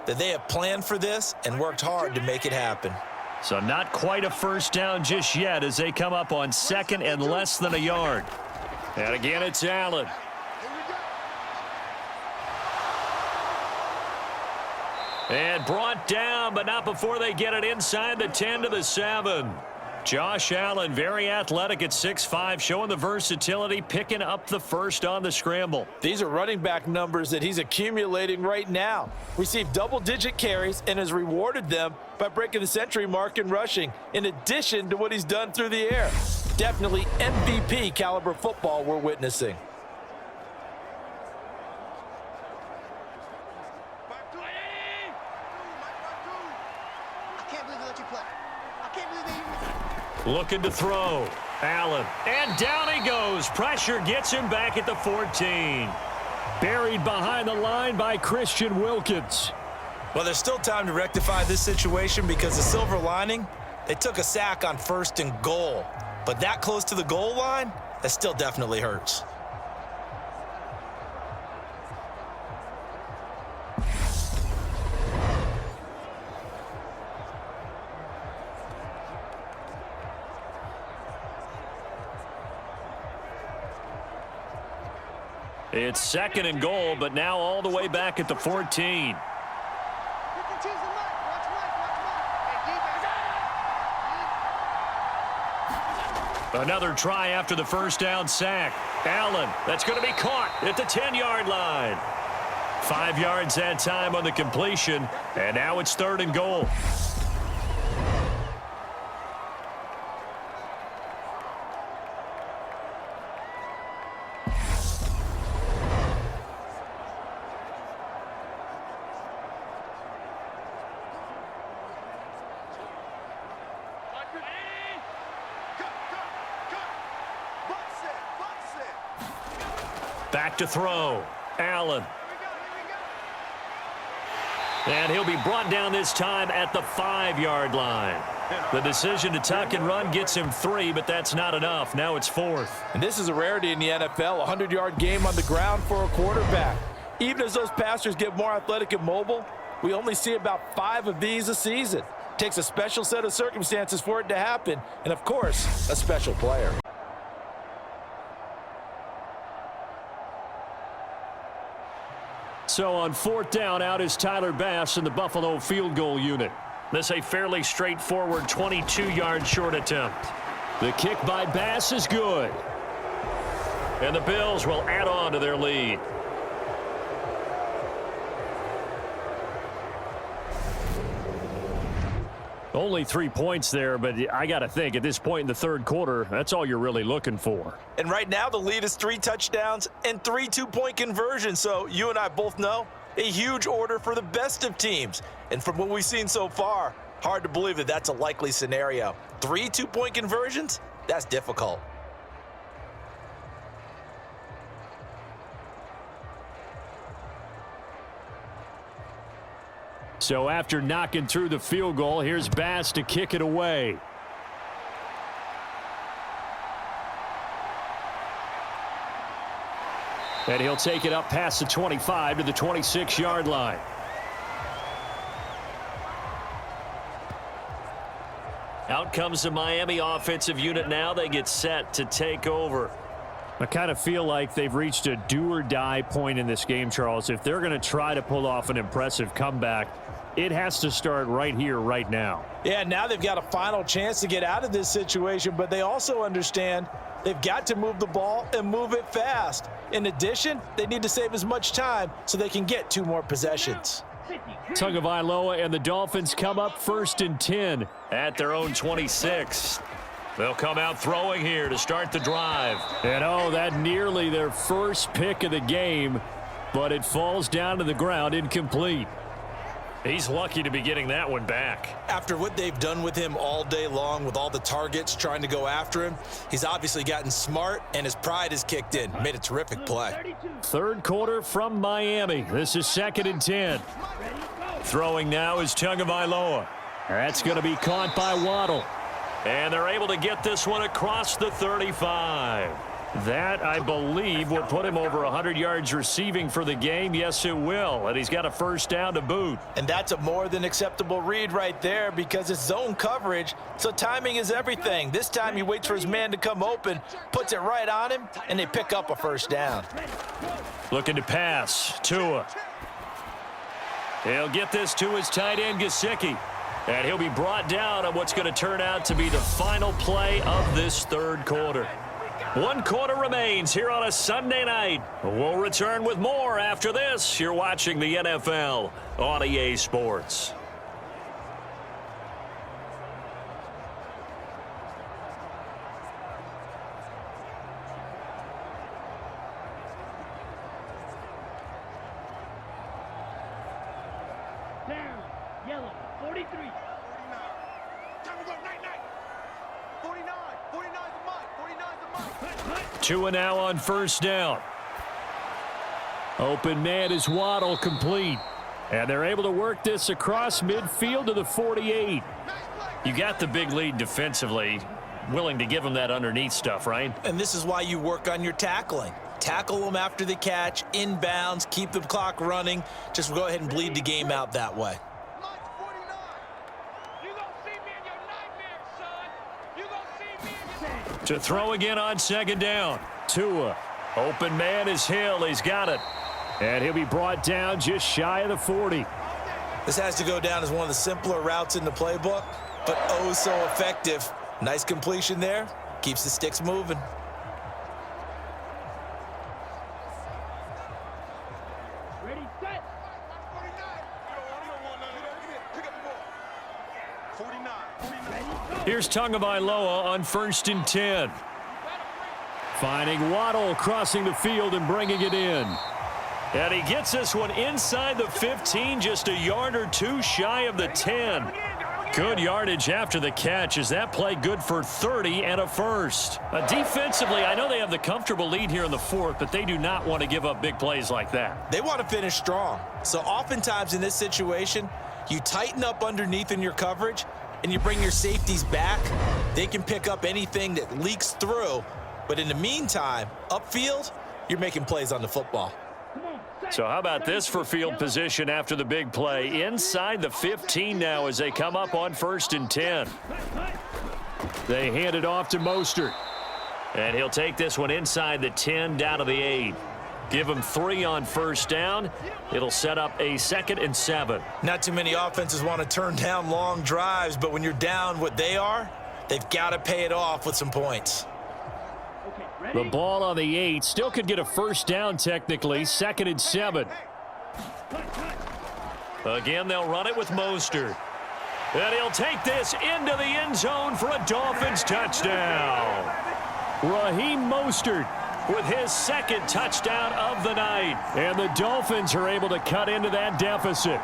S4: that they have planned for this and worked hard to make it happen.
S2: So not quite a first down just yet as they come up on 2nd and less than a yard. And again, it's Allen. And brought down, but not before they get it inside the 10 to the 7. Josh Allen, very athletic at 6'5", showing the versatility, picking up the first on the scramble.
S3: These are running back numbers that he's accumulating right now. Received double-digit carries and has rewarded them by breaking the century mark in rushing, in addition to what he's done through the air. Definitely MVP caliber football we're witnessing.
S2: Looking to throw. Allen. And down he goes. Pressure gets him back at the 14. Buried behind the line by Christian Wilkins.
S4: Well, there's still time to rectify this situation, because the silver lining, they took a sack on 1st and goal. But that close to the goal line, that still definitely hurts.
S2: It's 2nd and goal, but now all the way back at the 14. Another try after the first down sack. Allen, that's going to be caught at the 10-yard line. 5 yards that time on the completion, and now it's 3rd and goal. Back to throw. Allen. And he'll be brought down this time at the 5-yard line. The decision to tuck and run gets him 3, but that's not enough. Now it's 4th.
S3: And this is a rarity in the NFL, a 100-yard game on the ground for a quarterback. Even as those passers get more athletic and mobile, we only see about 5 of these a season. It takes a special set of circumstances for it to happen, and of course, a special player.
S2: So on 4th down, out is Tyler Bass in the Buffalo field goal unit. This a fairly straightforward 22-yard short attempt. The kick by Bass is good. And the Bills will add on to their lead. Only 3 points there, but I got to think at this point in the third quarter, that's all you're really looking for.
S3: And right now the lead is 3 touchdowns and 3 two-point conversions. So you and I both know a huge order for the best of teams. And from what we've seen so far, hard to believe that that's a likely scenario. 3 two-point conversions? That's difficult.
S2: So after knocking through the field goal, here's Bass to kick it away. And he'll take it up past the 25 to the 26-yard line. Out comes the Miami offensive unit now. They get set to take over. I kind of feel like they've reached a do-or-die point in this game, Charles. If they're going to try to pull off an impressive comeback, It has to start right here, right now.
S3: Yeah, now they've got a final chance to get out of this situation, but they also understand they've got to move the ball and move it fast. In addition, they need to save as much time so they can get 2 more possessions.
S2: Tagovailoa and the Dolphins come up 1st and 10 at their own 26. They'll come out throwing here to start the drive. And oh, that nearly their first pick of the game, but it falls down to the ground incomplete. He's lucky to be getting that one back.
S3: After what they've done with him all day long with all the targets trying to go after him, he's obviously gotten smart and his pride has kicked in. Made a terrific play.
S2: 3rd quarter from Miami. This is 2nd and 10. Throwing now is Tagovailoa. That's going to be caught by Waddle. And they're able to get this one across the 35. That, I believe, will put him over 100 yards receiving for the game. Yes, it will. And he's got a 1st down to boot.
S3: And that's a more than acceptable read right there because it's zone coverage, so timing is everything. This time he waits for his man to come open, puts it right on him, and they pick up a 1st down.
S2: Looking to pass. Tua. He'll get this to his tight end, Gesicki. And he'll be brought down on what's going to turn out to be the final play of this 3rd quarter. 1 quarter remains here on a Sunday night. We'll return with more after this. You're watching the NFL on EA Sports.
S5: Down, yellow, 43. 49. Time to go, night. 49. 49's the mic. 49's the mic.
S2: Tua now on 1st down. Open man is Waddle, complete. And they're able to work this across midfield to the 48. You got the big lead defensively. Willing to give them that underneath stuff, right?
S3: And this is why you work on your tackling. Tackle them after the catch, inbounds, keep the clock running. Just go ahead and bleed the game out that way.
S5: Mike's 49. You gonna see me in your nightmares, son. You gonna see me in your...
S2: To throw again on 2nd down. Tua. Open man is Hill. He's got it. And he'll be brought down just shy of the 40.
S3: This has to go down as one of the simpler routes in the playbook, but oh so effective. Nice completion there. Keeps the sticks moving.
S5: Ready, set. 49. You don't want none. Pick up the ball. 49.
S2: Here's Tagovailoa on 1st and 10. Finding Waddle crossing the field and bringing it in. And he gets this one inside the 15, just a yard or 2 shy of the 10. Good yardage after the catch. Is that play good for 30 and a 1st? Defensively, I know they have the comfortable lead here in the 4th, but they do not want to give up big plays like that.
S3: They want to finish strong. So oftentimes in this situation, you tighten up underneath in your coverage and you bring your safeties back. They can pick up anything that leaks through. But in the meantime, upfield, you're making plays on the football.
S2: So how about this for field position after the big play? Inside the 15 now as they come up on 1st and 10. They hand it off to Mostert. And he'll take this one inside the 10 down to the 8. Give him 3 on 1st down. It'll set up a 2nd and 7.
S3: Not too many offenses want to turn down long drives, but when you're down what they are, they've got to pay it off with some points.
S2: The ball on the 8 still could get a 1st down technically. 2nd and 7. Again, they'll run it with Mostert. And he'll take this into the end zone for a Dolphins touchdown. Raheem Mostert with his 2nd touchdown of the night. And the Dolphins are able to cut into that deficit.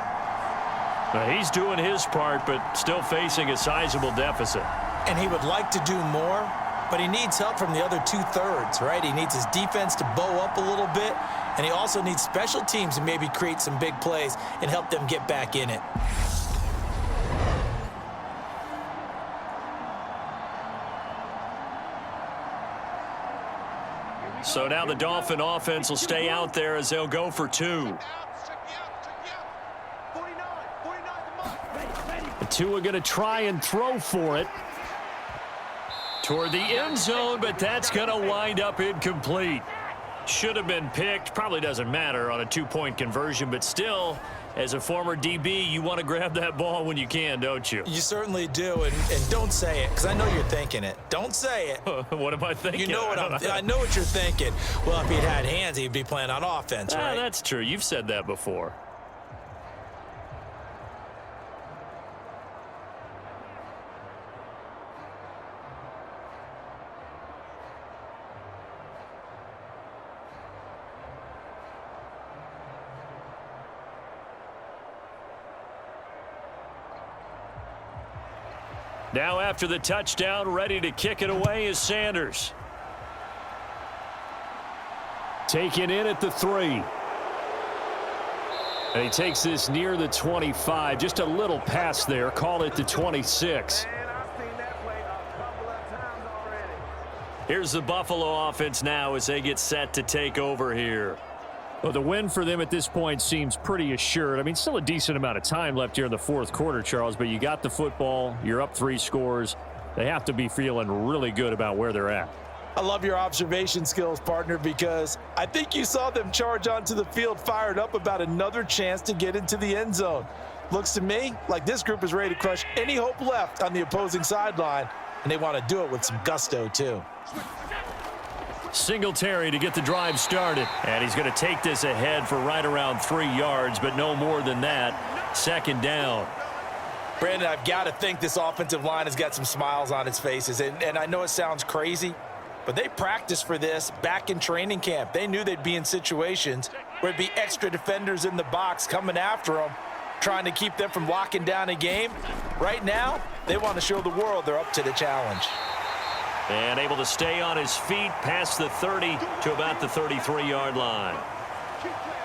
S2: He's doing his part, but still facing a sizable deficit.
S3: And he would like to do more, but he needs help from the other 2/3, right? He needs his defense to bow up a little bit, and he also needs special teams to maybe create some big plays and help them get back in it.
S2: So now the Dolphin offense will stay out there as they'll go for 2. Tua going to try and throw for it toward the end zone, but that's going to wind up incomplete. Should have been picked. Probably doesn't matter on a two-point conversion, but still, as a former DB, you want to grab that ball when you can, don't you?
S4: You certainly do, and don't say it, because I know you're thinking it. Don't say it.
S2: What am I thinking?
S4: You know what I know what you're thinking. Well, if he'd had hands, he'd be playing on offense, right?
S2: That's true. You've said that before. Now after the touchdown, ready to kick it away is Sanders. Taken in at the 3. And he takes this near the 25. Just a little pass there. Call it the 26. Here's the Buffalo offense now as they get set to take over here.
S6: Well, the win for them at this point seems pretty assured. I mean, still a decent amount of time left here in the fourth quarter, Charles, but you got the football. You're up 3 scores. They have to be feeling really good about where they're at.
S3: I love your observation skills, partner, because I think you saw them charge onto the field fired up about another chance to get into the end zone. Looks to me like this group is ready to crush any hope left on the opposing sideline, and they want to do it with some gusto, too.
S2: Singletary to get the drive started. And he's going to take this ahead for right around 3 yards, but no more than that. Second down.
S3: Brandon, I've got to think this offensive line has got some smiles on its faces. And I know it sounds crazy, but they practiced for this back in training camp. They knew they'd be in situations where there'd be extra defenders in the box coming after them, trying to keep them from locking down a game. Right now, they want to show the world they're up to the challenge.
S2: And able to stay on his feet past the 30 to about the 33-yard line.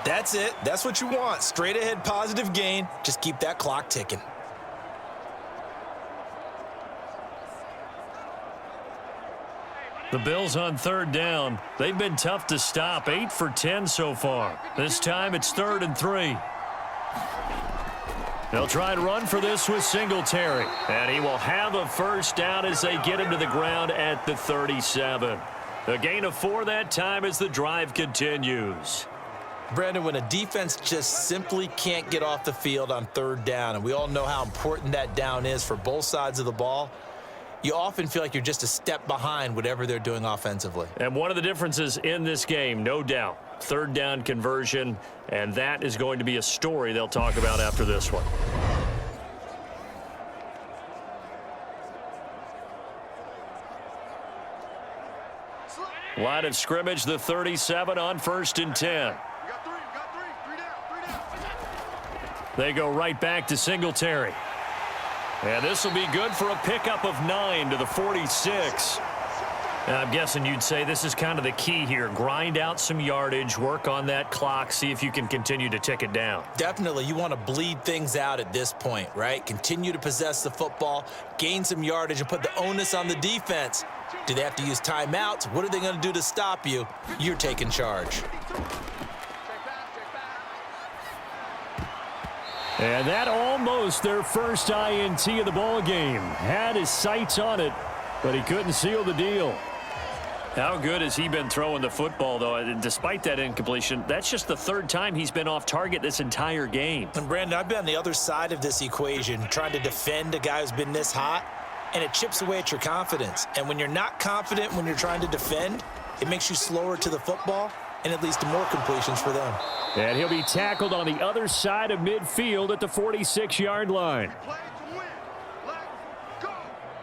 S4: That's it. That's what you want. Straight ahead positive gain. Just keep that clock ticking.
S2: The Bills on third down. They've been tough to stop. 8 for 10 so far. This time it's 3rd and 3. They'll try and run for this with Singletary. And he will have a first down as they get him to the ground at the 37. A gain of 4 that time as the drive continues.
S4: Brandon, when a defense just simply can't get off the field on third down, and we all know how important that down is for both sides of the ball, you often feel like you're just a step behind whatever they're doing offensively.
S2: And one of the differences in this game, no doubt, third down conversion, and that is going to be a story they'll talk about after this one. Line of scrimmage, the 37 on 1st and 10. They go right back to Singletary. And this will be good for a pickup of 9 to the 46. And I'm guessing you'd say this is kind of the key here. Grind out some yardage, work on that clock, see if you can continue to tick it down.
S4: Definitely. You want to bleed things out at this point, right? Continue to possess the football, gain some yardage, and put the onus on the defense. Do they have to use timeouts? What are they going to do to stop you? You're taking charge.
S2: And that almost their first INT of the ball game. Had his sights on it, but he couldn't seal the deal. How good has he been throwing the football, though? And despite that incompletion, that's just the 3rd time he's been off target this entire game.
S4: And Brandon, I've been on the other side of this equation, trying to defend a guy who's been this hot, and it chips away at your confidence. And when you're not confident when you're trying to defend, it makes you slower to the football, and it leads to more completions for them.
S2: And he'll be tackled on the other side of midfield at the 46-yard line.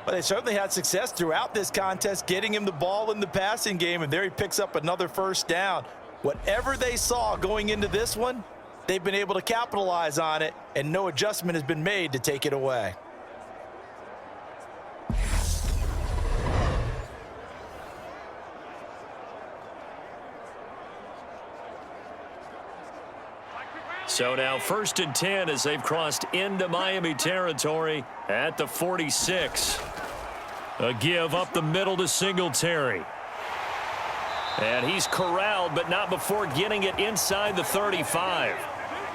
S3: But they certainly had success throughout this contest, getting him the ball in the passing game, and there he picks up another first down. Whatever they saw going into this one, they've been able to capitalize on it, and no adjustment has been made to take it away.
S2: So now 1st and 10 as they've crossed into Miami territory at the 46. A give up the middle to Singletary. And he's corralled, but not before getting it inside the 35.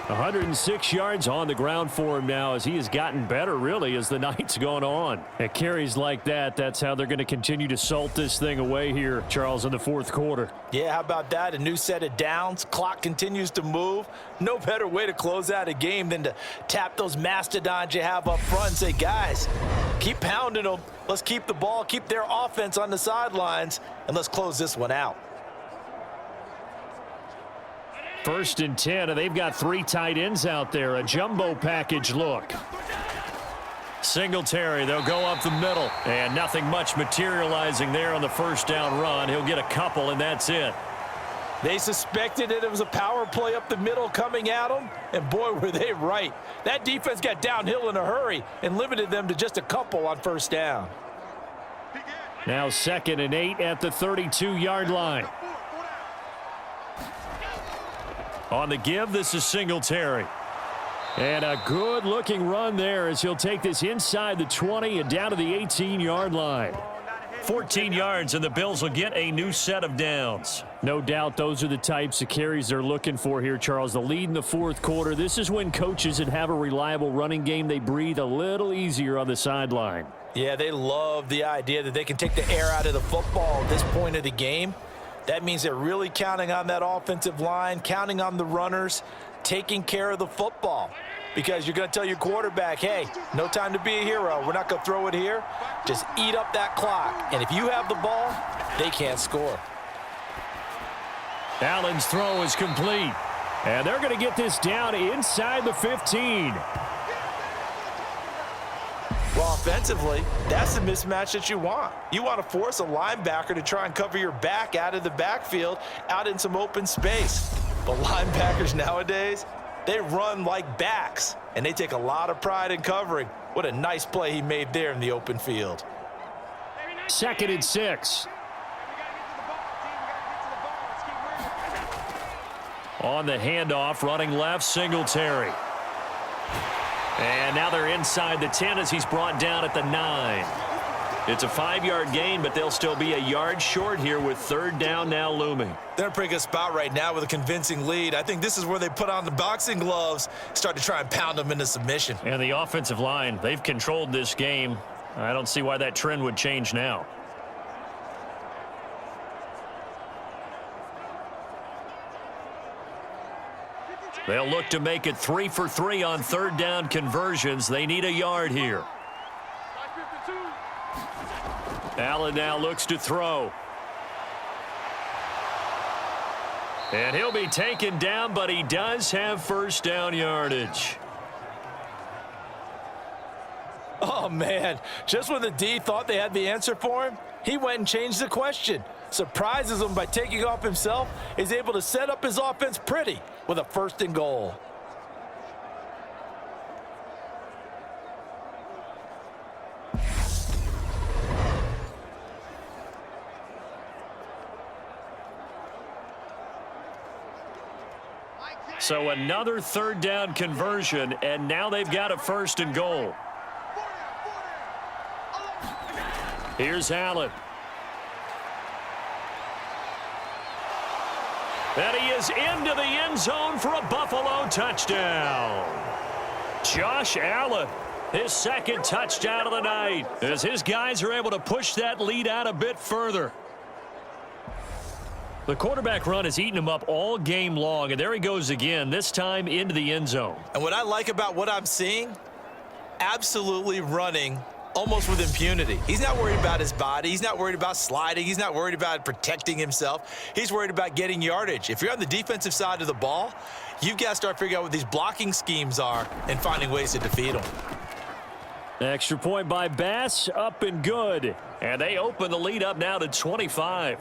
S2: 106 yards on the ground for him now as he has gotten better, really, as the night's gone on. At carries like that, that's how they're going to continue to salt this thing away here, Charles, in the fourth quarter.
S3: Yeah, how about that? A new set of downs. Clock continues to move. No better way to close out a game than to tap those mastodons you have up front and say, guys, keep pounding them. Let's keep the ball, keep their offense on the sidelines, and let's close this one out.
S2: 1st and 10, and they've got 3 tight ends out there. A jumbo package look. Singletary, they'll go up the middle. And nothing much materializing there on the first down run. He'll get a couple, and that's it.
S3: They suspected it was a power play up the middle coming at them, and boy, were they right. That defense got downhill in a hurry and limited them to just a couple on first down.
S2: Now 2nd and 8 at the 32-yard line. On the give, this is Singletary. And a good-looking run there as he'll take this inside the 20 and down to the 18-yard line. 14 yards, and the Bills will get a new set of downs. No doubt those are the types of carries they're looking for here, Charles. The lead in the fourth quarter. This is when coaches that have a reliable running game, they breathe a little easier on the sideline.
S3: Yeah, they love the idea that they can take the air out of the football at this point of the game. That means they're really counting on that offensive line, counting on the runners, taking care of the football. Because you're going to tell your quarterback, hey, no time to be a hero. We're not going to throw it here. Just eat up that clock. And if you have the ball, they can't score.
S2: Allen's throw is complete. And they're going to get this down inside the 15.
S3: Well, offensively, that's the mismatch that you want. You want to force a linebacker to try and cover your back out of the backfield, out in some open space. But linebackers nowadays, they run like backs, and they take a lot of pride in covering. What a nice play he made there in the open field.
S2: 2nd and 6. On the handoff, running left, Singletary. And now they're inside the 10 as he's brought down at the 9. It's a 5-yard gain, but they'll still be a yard short here with 3rd down now looming.
S3: They're in a pretty good spot right now with a convincing lead. I think this is where they put on the boxing gloves, start to try and pound them into submission.
S2: And the offensive line, they've controlled this game. I don't see why that trend would change now. They'll look to make it 3 for 3 on 3rd down conversions. They need a yard here. Allen now looks to throw. And he'll be taken down, but he does have first down yardage.
S3: Oh, man. Just when the D thought they had the answer for him, he went and changed the question. Surprises him by taking off himself. Is able to set up his offense pretty with a 1st and goal.
S2: So another 3rd down conversion, and now they've got a 1st and goal. Here's Allen. And he is into the end zone for a Buffalo touchdown. Josh Allen, his 2nd touchdown of the night, as his guys are able to push that lead out a bit further. The quarterback run has eaten him up all game long, and there he goes again, this time into the end zone.
S3: And what I like about what I'm seeing, absolutely running almost with impunity. He's not worried about his body. He's not worried about sliding. He's not worried about protecting himself. He's worried about getting yardage. If you're on the defensive side of the ball, you've got to start figuring out what these blocking schemes are and finding ways to defeat them.
S2: Extra point by Bass, up and good. And they open the lead up now to 25.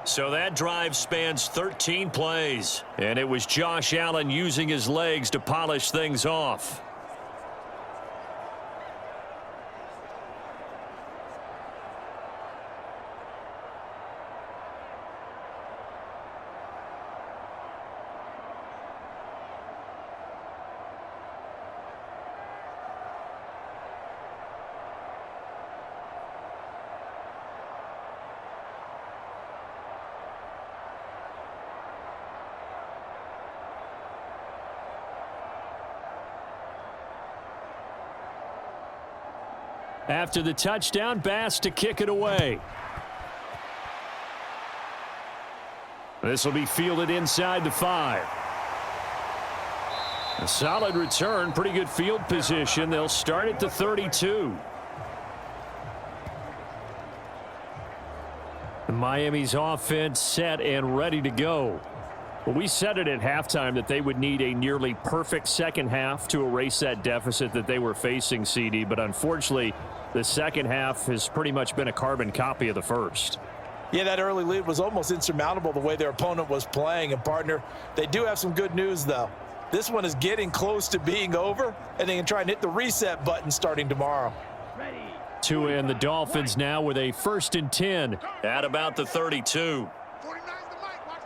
S2: So that drive spans 13 plays. And it was Josh Allen using his legs to polish things off. After the touchdown, Bass to kick it away. This will be fielded inside the 5. A solid return, pretty good field position. They'll start at the 32. Miami's offense set and ready to go. Well, we said it at halftime that they would need a nearly perfect second half to erase that deficit that they were facing, CD, but unfortunately, the second half has pretty much been a carbon copy of the first.
S3: Yeah, that early lead was almost insurmountable the way their opponent was playing. And, partner, they do have some good news, though. This one is getting close to being over, and they can try and hit the reset button starting tomorrow.
S2: Tua and the Dolphins now with a 1st and 10 at about the 32.
S7: 49's the mic. Watch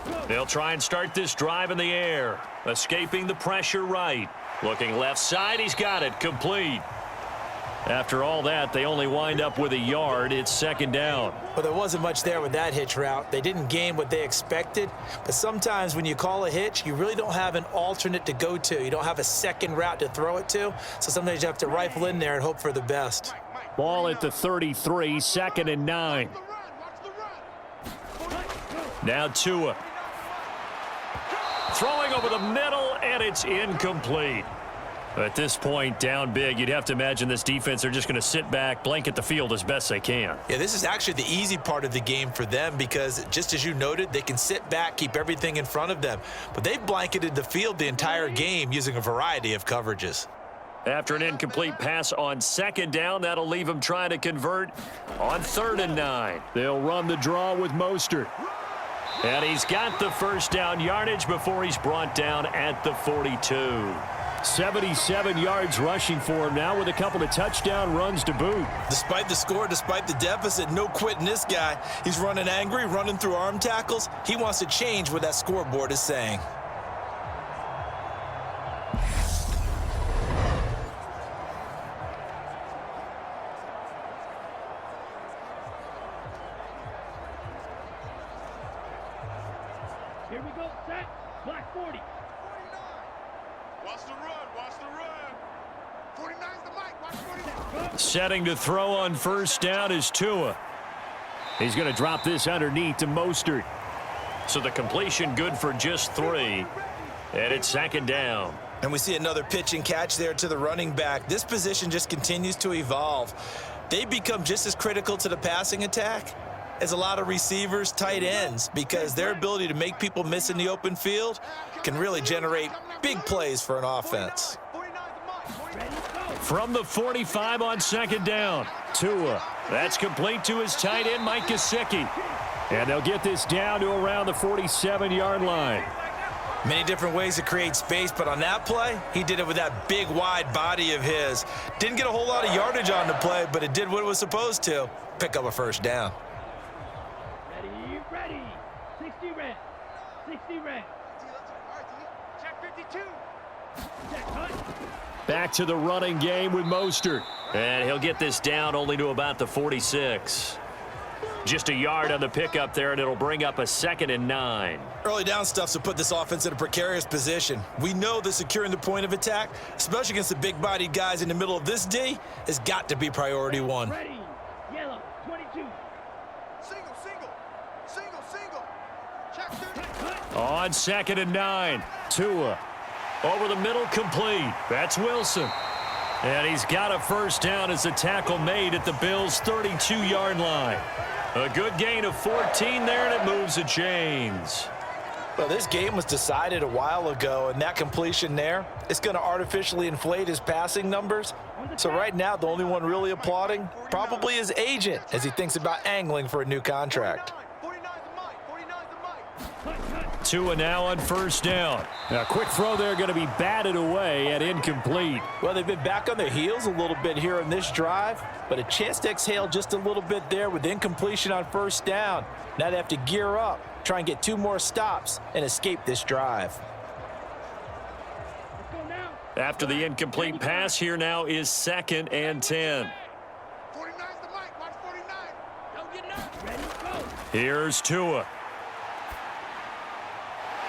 S7: 49.
S2: They'll try and start this drive in the air. Escaping the pressure right. Looking left side. He's got it. Complete. After all that, they only wind up with a yard. It's 2nd down.
S4: Well, there wasn't much there with that hitch route. They didn't gain what they expected. But sometimes when you call a hitch, you really don't have an alternate to go to. You don't have a second route to throw it to. So sometimes you have to rifle in there and hope for the best.
S2: Ball at the 33, 2nd and 9. Now Tua. Throwing over the middle, and it's incomplete. At this point, down big, you'd have to imagine this defense are just going to sit back, blanket the field as best they can.
S3: Yeah, this is actually the easy part of the game for them because, just as you noted, they can sit back, keep everything in front of them. But they've blanketed the field the entire game using a variety of coverages.
S2: After an incomplete pass on 2nd down, that'll leave them trying to convert on 3rd and 9. They'll run the draw with Mostert. And he's got the 1st down yardage before he's brought down at the 42. 77 yards rushing for him now with a couple of touchdown runs to boot.
S3: Despite the score, despite the deficit, no quitting this guy. He's running angry, running through arm tackles. He wants to change what that scoreboard is saying.
S9: Here we go, set, black 40.
S7: Watch the run. Watch the run. 49's the mic. Watch 49.
S2: Setting to throw on 1st down is Tua. He's going to drop this underneath to Mostert. So the completion good for just 3. And it's 2nd down.
S3: And we see another pitch and catch there to the running back. This position just continues to evolve. They become just as critical to the passing attack as a lot of receivers, tight ends, because their ability to make people miss in the open field can really generate big plays for an offense.
S2: From the 45 on 2nd down, Tua. That's complete to his tight end, Mike Gesicki. And they'll get this down to around the 47-yard line.
S3: Many different ways to create space, but on that play, he did it with that big, wide body of his. Didn't get a whole lot of yardage on the play, but it did what it was supposed to, pick up a 1st down.
S9: Ready. 60 red. 60 red.
S7: Check 52.
S9: Check cut.
S2: Back to the running game with Mostert. And he'll get this down only to about the 46. Just a yard on the pickup there, and it'll bring up a 2nd and 9.
S3: Early down stuff to put this offense in a precarious position. We know that securing the point of attack, especially against the big-bodied guys in the middle of this D, has got to be priority 1.
S9: Ready. Yellow. 22.
S7: Single, single. Single, single. Check 30.
S2: On 2nd and 9, Tua. Over the middle, complete. That's Wilson. And he's got a 1st down as the tackle made at the Bills' 32-yard line. A good gain of 14 there, and it moves the chains.
S3: Well, this game was decided a while ago, and that completion there is going to artificially inflate his passing numbers. So right now, the only one really applauding probably his agent as he thinks about angling for a new contract.
S7: 49's the mic. 49's the mic.
S2: Tua now on 1st down. Now, quick throw there going to be batted away at incomplete.
S3: Well, they've been back on their heels a little bit here in this drive, but a chance to exhale just a little bit there with incompletion on 1st down. Now they have to gear up, try and get 2 more stops and escape this drive.
S2: After the incomplete pass, here now is 2nd and 10.
S7: 49's the mic. Watch 49.
S9: Don't get up. Ready, go.
S2: Here's Tua.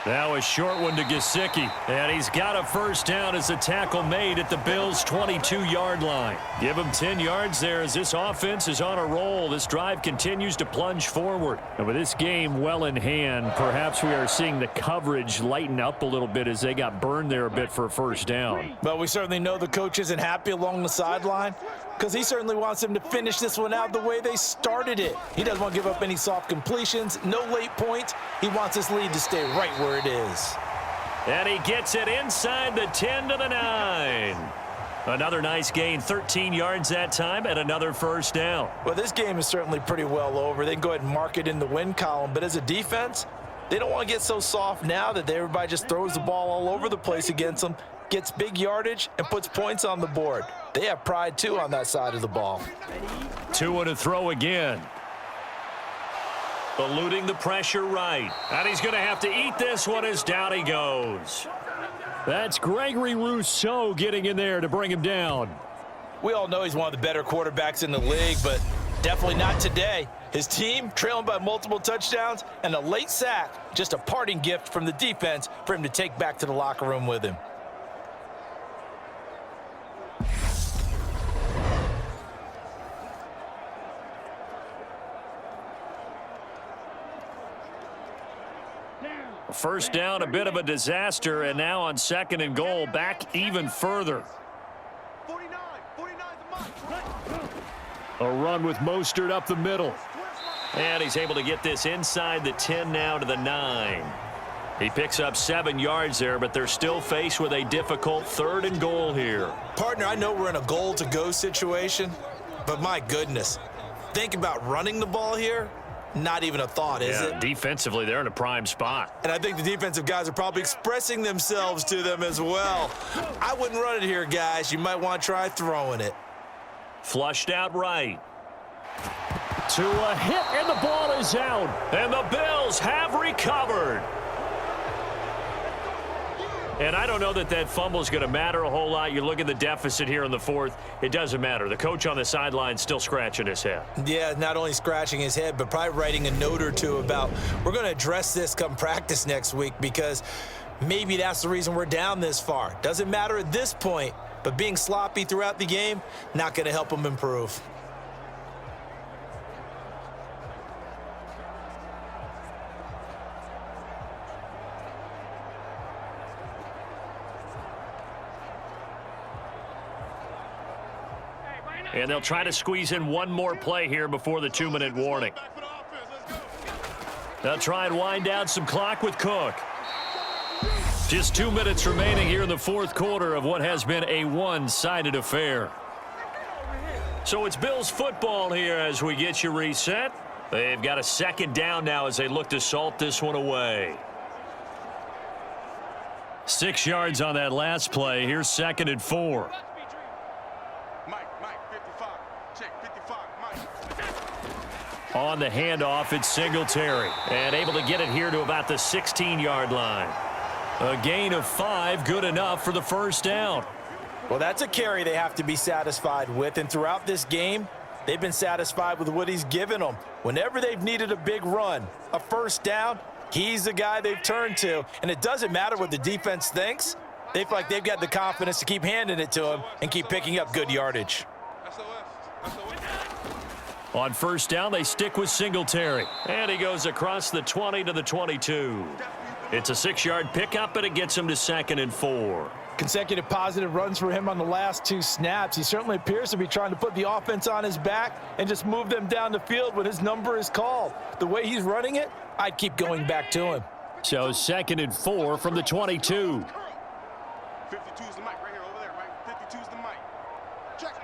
S2: Now a short one to Gesicki. And he's got a first down as a tackle made at the Bills' 22-yard line. Give him 10 yards there as this offense is on a roll. This drive continues to plunge forward. And with this game well in hand, perhaps we are seeing the coverage lighten up a little bit as they got burned there a bit for a first down.
S3: But we certainly know the coach isn't happy along the sideline because he certainly wants them to finish this one out the way they started it. He doesn't want to give up any soft completions, no late points. He wants this lead to stay right where it is.
S2: And he gets it inside the 10 to the 9. Another nice gain, 13 yards that time, and another first down.
S3: Well, this game is certainly pretty well over. They can go ahead and mark it in the win column, but as a defense, they don't want to get so soft now that everybody just throws the ball all over the place against them, gets big yardage, and puts points on the board. They have pride, too, on that side of the ball.
S2: 2 to throw again. Eluding the pressure right. And he's going to have to eat this one as down he goes. That's Gregory Rousseau getting in there to bring him down.
S3: We all know he's one of the better quarterbacks in the league, but definitely not today. His team trailing by multiple touchdowns and a late sack, just a parting gift from the defense for him to take back to the locker room with him.
S2: First down, a bit of a disaster, and now on 2nd and goal, back even further.
S5: 49, 49's
S2: A run with Mostert up the middle. And he's able to get this inside the 10 now to the 9. He picks up 7 yards there, but they're still faced with a difficult 3rd and goal here.
S4: Partner, I know we're in a goal-to-go situation, but my goodness, think about running the ball here. Not even a thought, is it?
S2: Defensively, they're in a prime spot.
S4: And I think the defensive guys are probably expressing themselves to them as well. I wouldn't run it here, guys. You might want to try throwing it.
S2: Flushed out right. To a hit, and the ball is out. And the Bills have recovered. And I don't know that that fumble is going to matter a whole lot. You look at the deficit here in the 4th. It doesn't matter. The coach on the sideline still scratching his head.
S4: Yeah, not only scratching his head, but probably writing a note or two about we're going to address this come practice next week because maybe that's the reason we're down this far. Doesn't matter at this point, but being sloppy throughout the game, not going to help them improve.
S2: And they'll try to squeeze in one more play here before the 2-minute warning. They'll try and wind down some clock with Cook. Just 2 minutes remaining here in the 4th quarter of what has been a one-sided affair. So it's Bills football here as we get you reset. They've got a 2nd down now as they look to salt this one away. 6 yards on that last play. Here's 2nd and 4. On the handoff, it's Singletary. And able to get it here to about the 16-yard line. A gain of 5, good enough for the first down.
S3: Well, that's a carry they have to be satisfied with. And throughout this game, they've been satisfied with what he's given them. Whenever they've needed a big run, a first down, he's the guy they've turned to. And it doesn't matter what the defense thinks. They feel like they've got the confidence to keep handing it to him and keep picking up good yardage.
S2: On first down, they stick with Singletary. And he goes across the 20 to the 22. It's a 6-yard pickup, and it gets him to 2nd and 4.
S3: Consecutive positive runs for him on the last 2 snaps. He certainly appears to be trying to put the offense on his back and just move them down the field when his number is called. The way he's running it, I'd keep going back to him.
S2: So 2nd and 4 from the 22.
S7: 52's the mic right here, over there, Mike. 52's the mic. Check.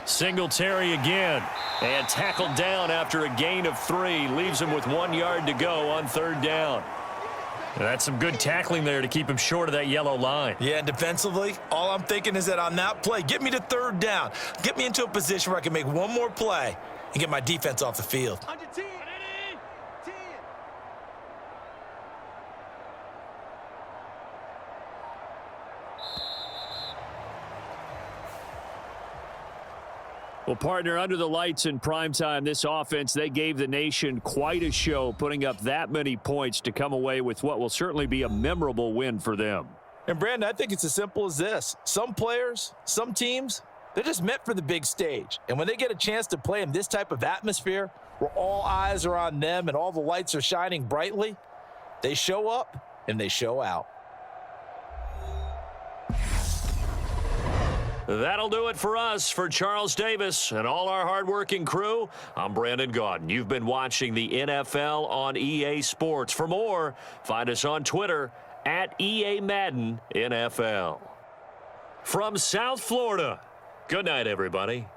S2: Singletary again. And tackled down after a gain of 3. Leaves him with 1 yard to go on 3rd down. And that's some good tackling there to keep him short of that yellow line.
S4: Yeah, and defensively, all I'm thinking is that on that play, get me to 3rd down. Get me into a position where I can make one more play and get my defense off the field.
S5: Under 10. 10.
S6: Well, partner, under the lights in primetime, this offense, they gave the nation quite a show, putting up that many points to come away with what will certainly be a memorable win for them.
S3: And, Brandon, I think it's as simple as this. Some players, some teams, they're just meant for the big stage. And when they get a chance to play in this type of atmosphere where all eyes are on them and all the lights are shining brightly, they show up and they show out.
S2: That'll do it for us. For Charles Davis and all our hardworking crew, I'm Brandon Gaudin. You've been watching the NFL on EA Sports. For more, find us on Twitter at EA Madden NFL. From South Florida, good night, everybody.